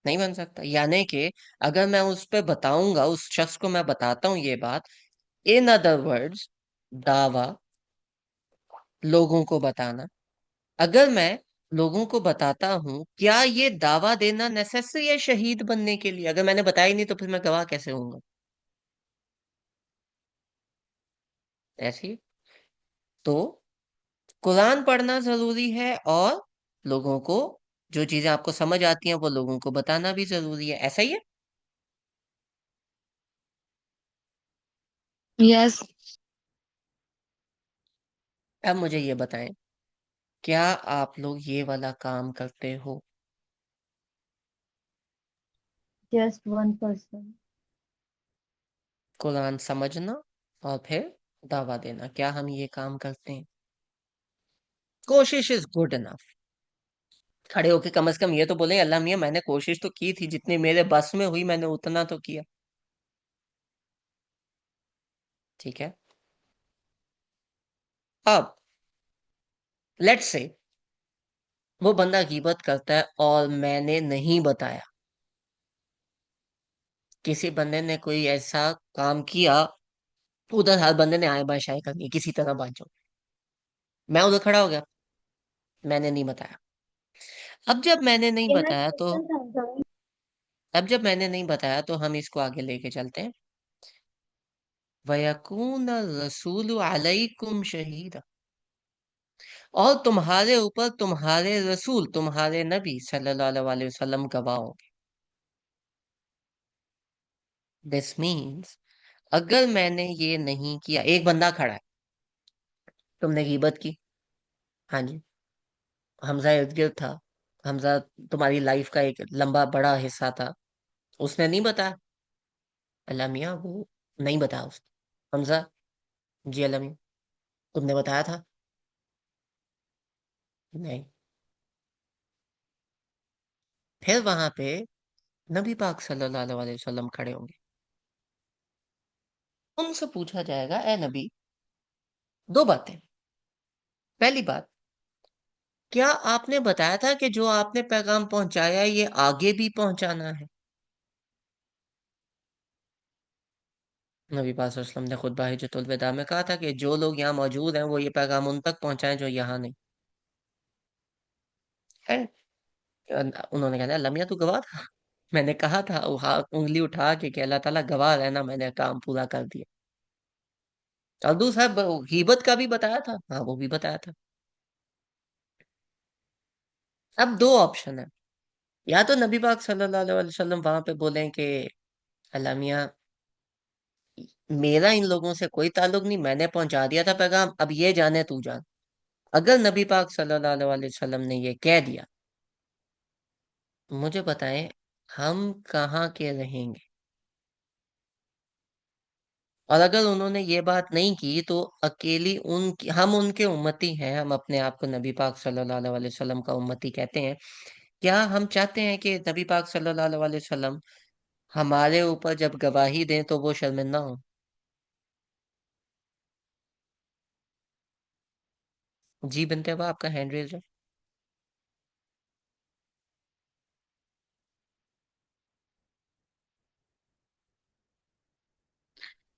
नहीं बन सकता। यानी कि अगर मैं उस पे बताऊंगा, उस शख्स को मैं बताता हूँ ये बात, इन अदर वर्ड्स, दावा, लोगों को बताना, अगर मैं लोगों को बताता हूं, क्या ये दावा देना नेसेसरी है शहीद बनने के लिए? अगर मैंने बताया ही नहीं तो फिर मैं गवाह कैसे होऊंगा? ऐसी तो कुरान पढ़ना जरूरी है, और लोगों को जो चीजें आपको समझ आती हैं वो लोगों को बताना भी जरूरी है। ऐसा ही है। यस। अब मुझे ये बताएं, क्या आप लोग ये वाला काम करते हो? जस्ट 1%। कुरान समझना और फिर दावा देना, क्या हम ये काम करते हैं? कोशिश इज गुड इनफ। खड़े होके कम से कम ये तो बोले, अल्लाह मियां मैंने कोशिश तो की थी, जितनी मेरे बस में हुई मैंने उतना तो किया। ठीक है। अब लेट्स से वो बंदा गीबत करता है और मैंने नहीं बताया, किसी बंदे ने कोई ऐसा काम किया, उधर हर बंदे ने आए बाय शाये करनी किसी तरह बात जो, मैं उधर खड़ा हो गया, मैंने नहीं बताया। अब जब मैंने नहीं ये मैं बताया तो क्वेश्चन समझाऊंगी। अब जब मैंने नहीं बताया तो हम इसको आगे लेके चलते हैं। वयकून रसूल अलैकुम शहीदा, और तुम्हारे ऊपर तुम्हारे रसूल, तुम्हारे नबी सल्लल्लाहु अलैहि वसल्लम गवाह होंगे। दिस मीन्स अगर मैंने ये नहीं किया, एक बंदा खड़ा है, तुमने गीबत की, हाँ जी, हमजा इर्द गिर्द था, हमजा तुम्हारी लाइफ का एक लंबा बड़ा हिस्सा था, उसने नहीं बताया। अल्लाह मियाँ वो नहीं बताया उसने। हमजा, जी अल्लाह मियाँ, तुमने बताया था? नहीं। फिर वहां पे नबी पाक सल्लल्लाहु अलैहि वसल्लम खड़े होंगे, उनसे पूछा जाएगा, ए नबी, दो बातें। पहली बात, क्या आपने बताया था कि जो आपने पैगाम पहुंचाया है, ये आगे भी पहुंचाना है? नबी पाक सल्लल्लाहु अलैहि वसल्लम ने खुतबा हिज्जतुल विदा में कहा था कि जो लोग यहाँ मौजूद हैं वो ये पैगाम उन तक पहुंचाएं जो यहाँ नहीं है। उन्होंने कहा, लमिया तू गवाह था, मैंने कहा था, वो हाथ उंगली उठा के अल्लाह ताला गवाह रहना, मैंने काम पूरा कर दिया। और दूसरा गीबत का भी बताया था, हाँ वो भी बताया था। अब दो ऑप्शन है, या तो नबी पाक सल्लल्लाहु अलैहि वसल्लम वहां पे बोलें कि अल्लाह मियां, मेरा इन लोगों से कोई ताल्लुक नहीं, मैंने पहुंचा दिया था पैगाम, अब ये जाने तू जान। अगर नबी पाक सल्लल्लाहु अलैहि वसल्लम ने ये कह दिया, मुझे बताएं हम कहाँ के रहेंगे? और अगर उन्होंने ये बात नहीं की तो अकेली उनकी, हम उनके उम्मती हैं, हम अपने आप को नबी पाक सल्लल्लाहु अलैहि वसल्लम का उम्मती कहते हैं, क्या हम चाहते हैं कि नबी पाक सल्लल्लाहु अलैहि वसल्लम हमारे ऊपर जब गवाही दें तो वो शर्मिंदा हो? जी बिनते हुआ आपका हैंड रेज है।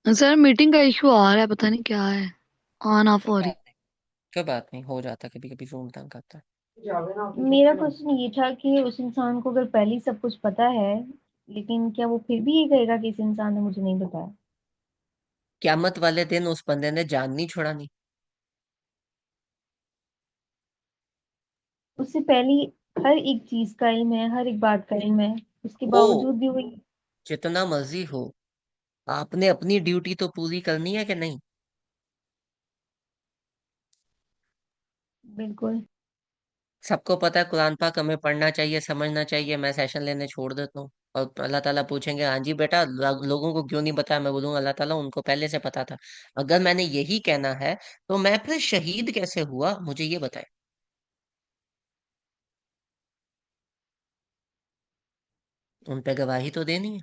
सर मीटिंग का इशू आ रहा है, पता नहीं क्या है, ऑन ऑफ कोई हो रही। बात नहीं, कोई बात नहीं, हो जाता है, कभी कभी जूम तंग करता है। मेरा क्वेश्चन ये था कि उस इंसान को अगर पहले ही सब कुछ पता है, लेकिन क्या वो फिर भी ये कहेगा कि इस इंसान ने मुझे नहीं बताया? क्यामत वाले दिन उस बंदे ने जान नहीं छोड़ानी। उससे पहले हर एक चीज का इल्म है, हर एक बात का इल्म है, उसके हो, बावजूद भी वो जितना मर्जी हो, आपने अपनी ड्यूटी तो पूरी करनी है कि नहीं? बिल्कुल। सबको पता है कुरान पाक हमें पढ़ना चाहिए, समझना चाहिए। मैं सेशन लेने छोड़ देता हूँ और अल्लाह ताला पूछेंगे हाँ जी बेटा लोगों को क्यों नहीं बताया, मैं बोलूंगा अल्लाह ताला उनको पहले से पता था। अगर मैंने यही कहना है तो मैं फिर शहीद कैसे हुआ, मुझे ये बताए। उन पे गवाही तो देनी है।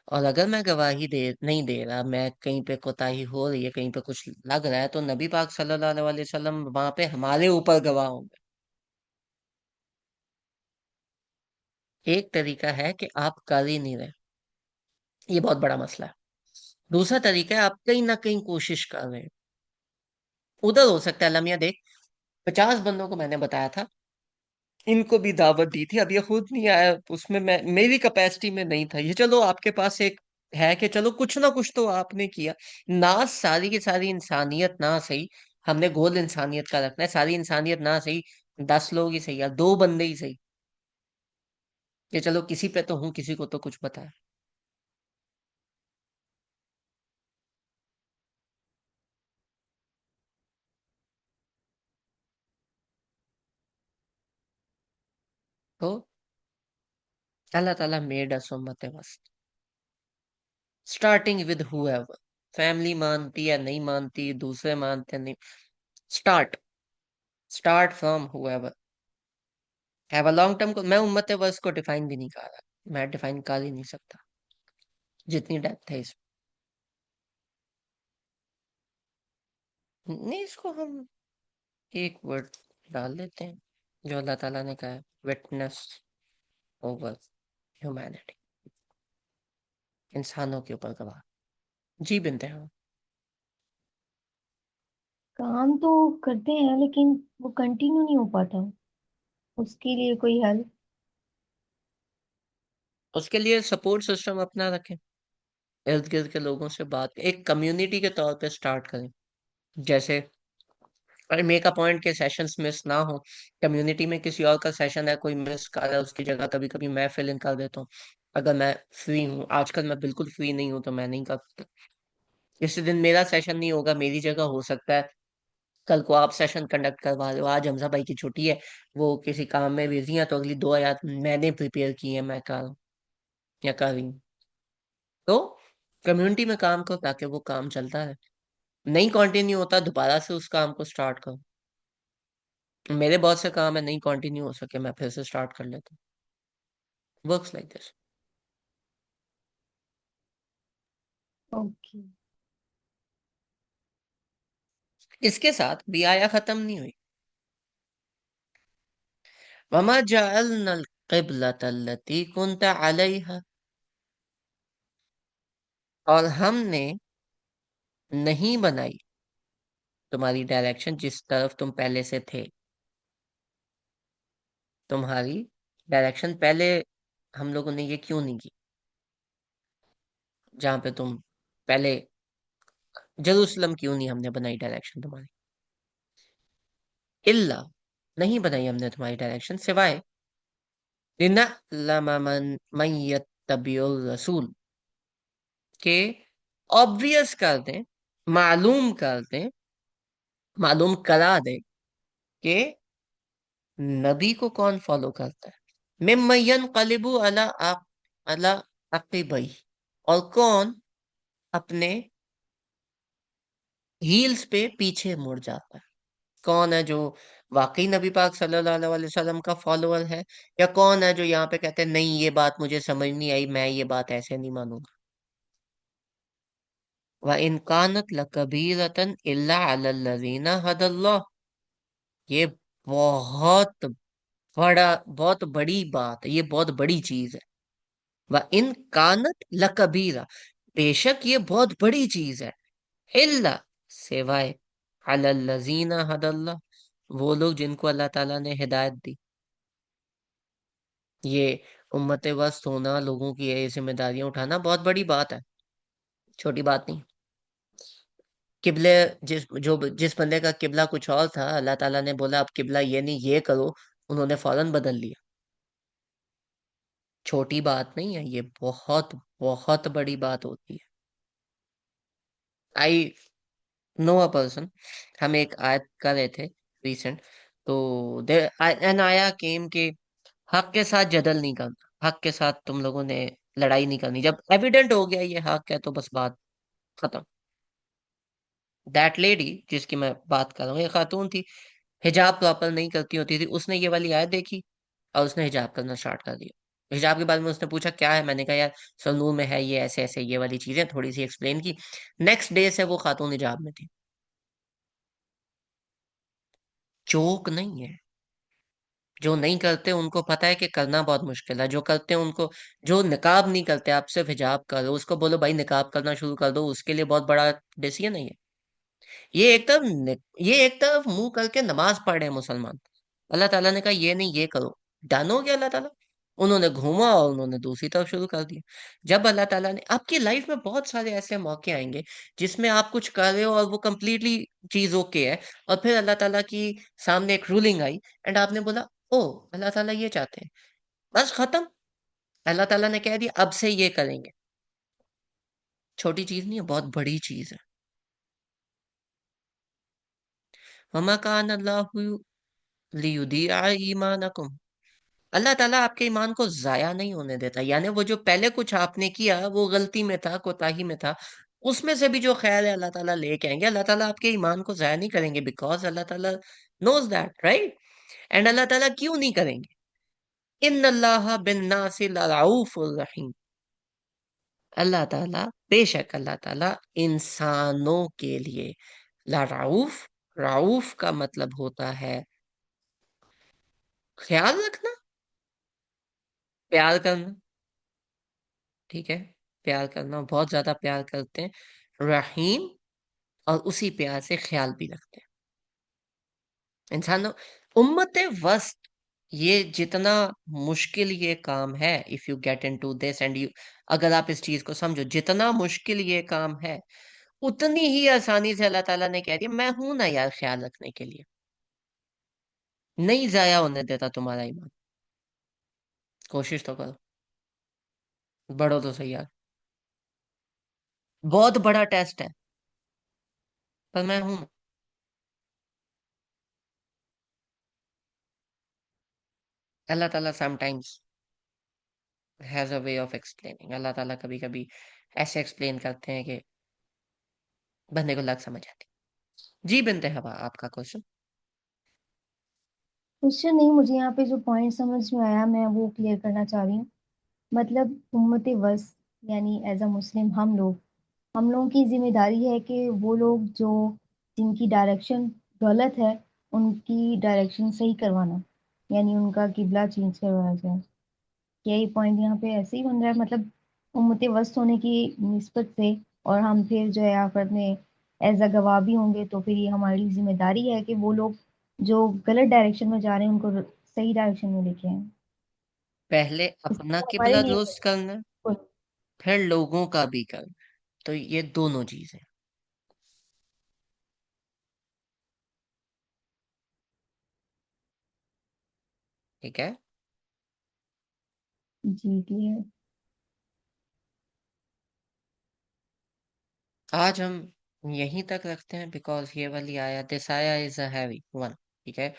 और अगर मैं गवाही दे नहीं दे रहा, मैं कहीं पे कोताही हो रही है, कहीं पे कुछ लग रहा है, तो नबी पाक सल्लल्लाहु अलैहि वसल्लम वहां पे हमारे ऊपर गवाह होंगे। एक तरीका है कि आप कर ही नहीं रहे, ये बहुत बड़ा मसला है। दूसरा तरीका है आप कहीं ना कहीं कोशिश कर रहे हैं। उधर हो सकता है लम्या देख, 50 बंदों को मैंने बताया था, इनको भी दावत दी थी, अब ये खुद नहीं आया, उसमें मैं मेरी कैपेसिटी में नहीं था ये। चलो आपके पास एक है कि चलो कुछ ना कुछ तो आपने किया। ना सारी की सारी इंसानियत ना सही, हमने गोल इंसानियत का रखना है, सारी इंसानियत ना सही, 10 लोग ही सही या 2 बंदे ही सही, कि चलो किसी पे तो हूँ, किसी को तो कुछ पता है। तो अल्लाह ताला मेड अस उम्मत वस्त, स्टार्टिंग विद हुएवर। फैमिली मानती या नहीं मानती, दूसरे मानते नहीं, start start from whoever have a long term. को मैं उम्मत वस्त को डिफाइन भी नहीं कर रहा, मैं डिफाइन कर ही नहीं सकता, जितनी डेप्थ है इसमें। नहीं, इसको हम एक वर्ड डाल लेते हैं जो अल्लाह ताला ने कहा है, विटनेस ओवर ह्यूमैनिटी, इंसानों के ऊपर गवाह। जी बिनते हैं। काम तो करते हैं लेकिन वो कंटिन्यू नहीं हो पाता, उसके लिए कोई हल? उसके लिए सपोर्ट सिस्टम अपना रखें, इर्द गिर्द के लोगों से बात, एक कम्युनिटी के तौर पे स्टार्ट करें। जैसे और मेक अ पॉइंट के सेशंस मिस ना हो, कम्युनिटी में किसी और का सेशन है, कोई मिस कर रहा है, उसकी जगह कभी कभी मैं फिल इन कर देता हूँ। अगर मैं फ्री हूँ, आजकल मैं बिल्कुल फ्री नहीं हूँ, तो मैं नहीं करता। इस दिन मेरा सेशन नहीं होगा, मेरी जगह हो सकता है कल को आप सेशन कंडक्ट करवा रहे हो, आज हमजा भाई की छुट्टी है, वो किसी काम में बिजी है, तो अगली 2 आयत मैंने प्रिपेयर की है, मैं कर रहा हूँ या कर रही हूँ। तो कम्युनिटी में काम करो ताकि वो काम चलता रहे, नहीं कंटिन्यू होता दोबारा से उस काम को स्टार्ट करो। मेरे बहुत से काम है नहीं कंटिन्यू हो सके, मैं फिर से स्टार्ट कर लेता हूँ, वर्क्स लाइक दिस। ओके। इसके साथ भी आया खत्म नहीं हुई। वमा जअलना क़िबलत अल्लती कुन्त अलैहा, और हमने नहीं बनाई तुम्हारी डायरेक्शन जिस तरफ तुम पहले से थे। तुम्हारी डायरेक्शन पहले हम लोगों ने ये क्यों नहीं की, जहां पे तुम पहले, जेरूसलम क्यों नहीं हमने बनाई डायरेक्शन तुम्हारी, इल्ला, नहीं बनाई हमने तुम्हारी डायरेक्शन सिवाय लिनअलम मन यत्तबिउर रसूल, के ऑब्वियस कर दें, मालूम कर दें, मालूम करा दें कि नबी को कौन फॉलो करता है। मिम्मयन कलिबु अला अकीबई, और कौन अपने हील्स पे पीछे मुड़ जाता है। कौन है जो वाकई नबी पाक सल्लल्लाहु अलैहि वसल्लम का फॉलोअर है, या कौन है जो यहाँ पे कहते हैं नहीं ये बात मुझे समझ नहीं आई, मैं ये बात ऐसे नहीं मानूंगा। व इन कानत लकबीरतन इल्ला अलल्लज़ीना हदल्लाह, ये बहुत बहुत बड़ी बात है, ये बहुत बड़ी चीज है। व इन कानत लकबीरा, बेशक ये बहुत बड़ी चीज है, इल्ला, सिवाय अलल्लज़ीना हदल्लाह, वो लोग जिनको अल्लाह ताला ने हिदायत दी। ये उम्मत वस्त होना, लोगों की ये जिम्मेदारियां उठाना बहुत बड़ी बात है, छोटी बात नहीं। किबले, जिस बंदे का किबला कुछ और था, अल्लाह ताला ने बोला अब किबला ये नहीं ये करो, उन्होंने फौरन बदल लिया। छोटी बात नहीं है ये, बहुत बहुत बड़ी बात होती है। आई नो अ पर्सन, हम एक आयत कर रहे थे रिसेंट, तो देर एन आया केम के हक के साथ जदल नहीं करना, हक के साथ तुम लोगों ने लड़ाई नहीं करनी, जब एविडेंट हो गया ये हक है तो बस बात खत्म। दैट लेडी जिसकी मैं बात कर रहा हूँ, ये खातून थी, हिजाब प्रॉपर नहीं करती होती थी, उसने ये वाली आयत देखी और उसने हिजाब करना स्टार्ट कर दिया। हिजाब के बारे में उसने पूछा क्या है, मैंने कहा यार सनूर में है ये ऐसे ऐसे ये वाली चीजें, थोड़ी सी एक्सप्लेन की। नेक्स्ट डे से वो खातून हिजाब में थी। जोक नहीं है। जो नहीं करते उनको पता है कि करना बहुत मुश्किल है, जो करते हैं उनको, जो निकाब नहीं करते, आप सिर्फ हिजाब करो, उसको बोलो भाई निकाब करना शुरू कर दो, उसके लिए बहुत बड़ा डिसीजन है ये। ये एक तरफ मुंह करके नमाज पढ़ रहे हैं मुसलमान, अल्लाह ताला ने कहा ये नहीं ये करो, डन हो गया अल्लाह ताला। उन्होंने घूमा और उन्होंने दूसरी तरफ शुरू कर दिया। जब अल्लाह ताला ने, आपकी लाइफ में बहुत सारे ऐसे मौके आएंगे जिसमें आप कुछ कर रहे हो और वो कंप्लीटली चीज ओके है, और फिर अल्लाह ताला की सामने एक रूलिंग आई एंड आपने बोला ओ अल्लाह ताला ये चाहते हैं, बस खत्म। अल्लाह ताला ने कह दिया अब से ये करेंगे। छोटी चीज नहीं है, बहुत बड़ी चीज है। वमा कान अल्लाहु लियुदिया ईमानकुम, अल्लाह ताला आपके ईमान को जाया नहीं होने देता, यानी वो जो पहले कुछ आपने किया वो गलती में था, कोताही में था, उसमें से भी जो खैर है अल्लाह ताला लेके आएंगे। अल्लाह ताला आपके ईमान को जाया नहीं करेंगे, बिकॉज अल्लाह ताला नोज दैट, राइट। एंड अल्लाह ताला क्यों नहीं करेंगे? इन अल्लाह बिन नासिर रऊफुर रहीम, अल्लाह ताला, बेशक अल्लाह ताला इंसानों के लिए ला रऊफ, रऊफ का मतलब होता है ख्याल रखना, प्यार करना, ठीक है, प्यार करना, बहुत ज्यादा प्यार करते हैं, रहीम, और उसी प्यार से ख्याल भी रखते हैं इंसानों। उम्मत वस्त, ये जितना मुश्किल ये काम है, if you get into this and you, अगर आप इस चीज को समझो, जितना मुश्किल ये काम है उतनी ही आसानी से अल्लाह ताला ने कह दिया मैं हूं ना यार ख्याल रखने के लिए, नहीं जाया होने देता तुम्हारा ईमान, कोशिश तो करो, बढ़ो तो सही यार, बहुत बड़ा टेस्ट है, पर मैं हूं। अल्लाह ताला sometimes has a way of explaining, Allah ताला कभी कभी ऐसे एक्सप्लेन करते हैं कि बंदे को लग समझ आती। जी बिनते हवा, आपका क्वेश्चन। क्वेश्चन नहीं, मुझे यहाँ पे जो पॉइंट समझ में आया मैं वो क्लियर करना चाह रही हूँ। मतलब उम्मत वस यानी एज अ मुस्लिम हम लोगों की जिम्मेदारी है कि वो लोग जो जिनकी डायरेक्शन गलत है उनकी डायरेक्शन सही करवाना, यानी उनका किबला चेंज करवाया जाए। यही पॉइंट यहाँ पे ऐसे ही बन रहा है, मतलब उम्मत वस्त होने की निस्बत से, और हम फिर जो है आखिरत में एज अ गवाह भी होंगे, तो फिर ये हमारी जिम्मेदारी है कि वो लोग जो गलत डायरेक्शन में जा रहे हैं उनको सही डायरेक्शन में लेके आए। पहले इसलिए अपना वो हमारे किबला लिए दुरुस्त करना है, फिर लोगों का भी करना, तो ये दोनों चीजें, ठीक है। जी क्लियर। आज हम यहीं तक रखते हैं, बिकॉज ये वाली आया, दिस आया इज अ हैवी वन, ठीक है।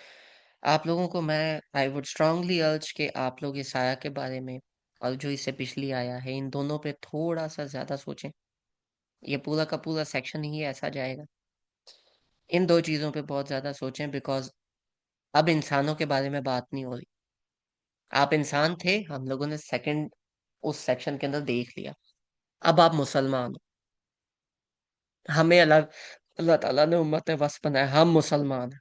आप लोगों को मैं, आई वुड स्ट्रांगली अर्ज कि आप लोग इस आया के बारे में और जो इससे पिछली आया है, इन दोनों पे थोड़ा सा ज्यादा सोचें। ये पूरा का पूरा सेक्शन ही ऐसा जाएगा। इन दो चीजों पे बहुत ज्यादा सोचें, बिकॉज अब इंसानों के बारे में बात नहीं हो रही। आप इंसान थे, हम लोगों ने सेकंड उस सेक्शन के अंदर देख लिया, अब आप मुसलमान हो। हमें अलग, अल्लाह ताला ने उम्मत वस बनाया, हम मुसलमान हैं।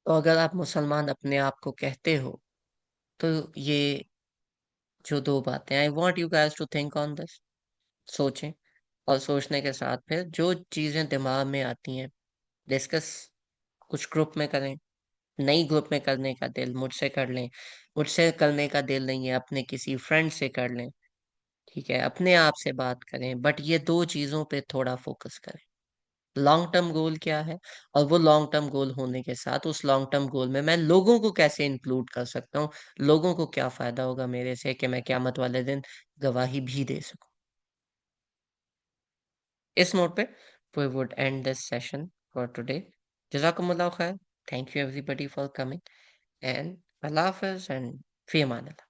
तो अगर आप मुसलमान अपने आप को कहते हो, तो ये जो दो बातें, I want you guys to think on this, सोचें, और सोचने के साथ फिर जो चीजें दिमाग में आती हैं डिस्कस, कुछ ग्रुप में करें, नई ग्रुप में करने का दिल मुझसे कर लें, मुझसे करने का दिल नहीं है अपने किसी फ्रेंड से कर लें, ठीक है, अपने आप से बात करें, बट ये दो चीजों पे थोड़ा फोकस करें। लॉन्ग टर्म गोल क्या है, और वो लॉन्ग टर्म गोल होने के साथ उस लॉन्ग टर्म गोल में मैं लोगों को कैसे इंक्लूड कर सकता हूँ, लोगों को क्या फायदा होगा मेरे से कि मैं क़यामत वाले दिन गवाही भी दे सकूं। इस नोट पे we would end this session for today. Jazakumullah khair. Thank you everybody for coming. And Allah Hafiz and Fi Amanillah.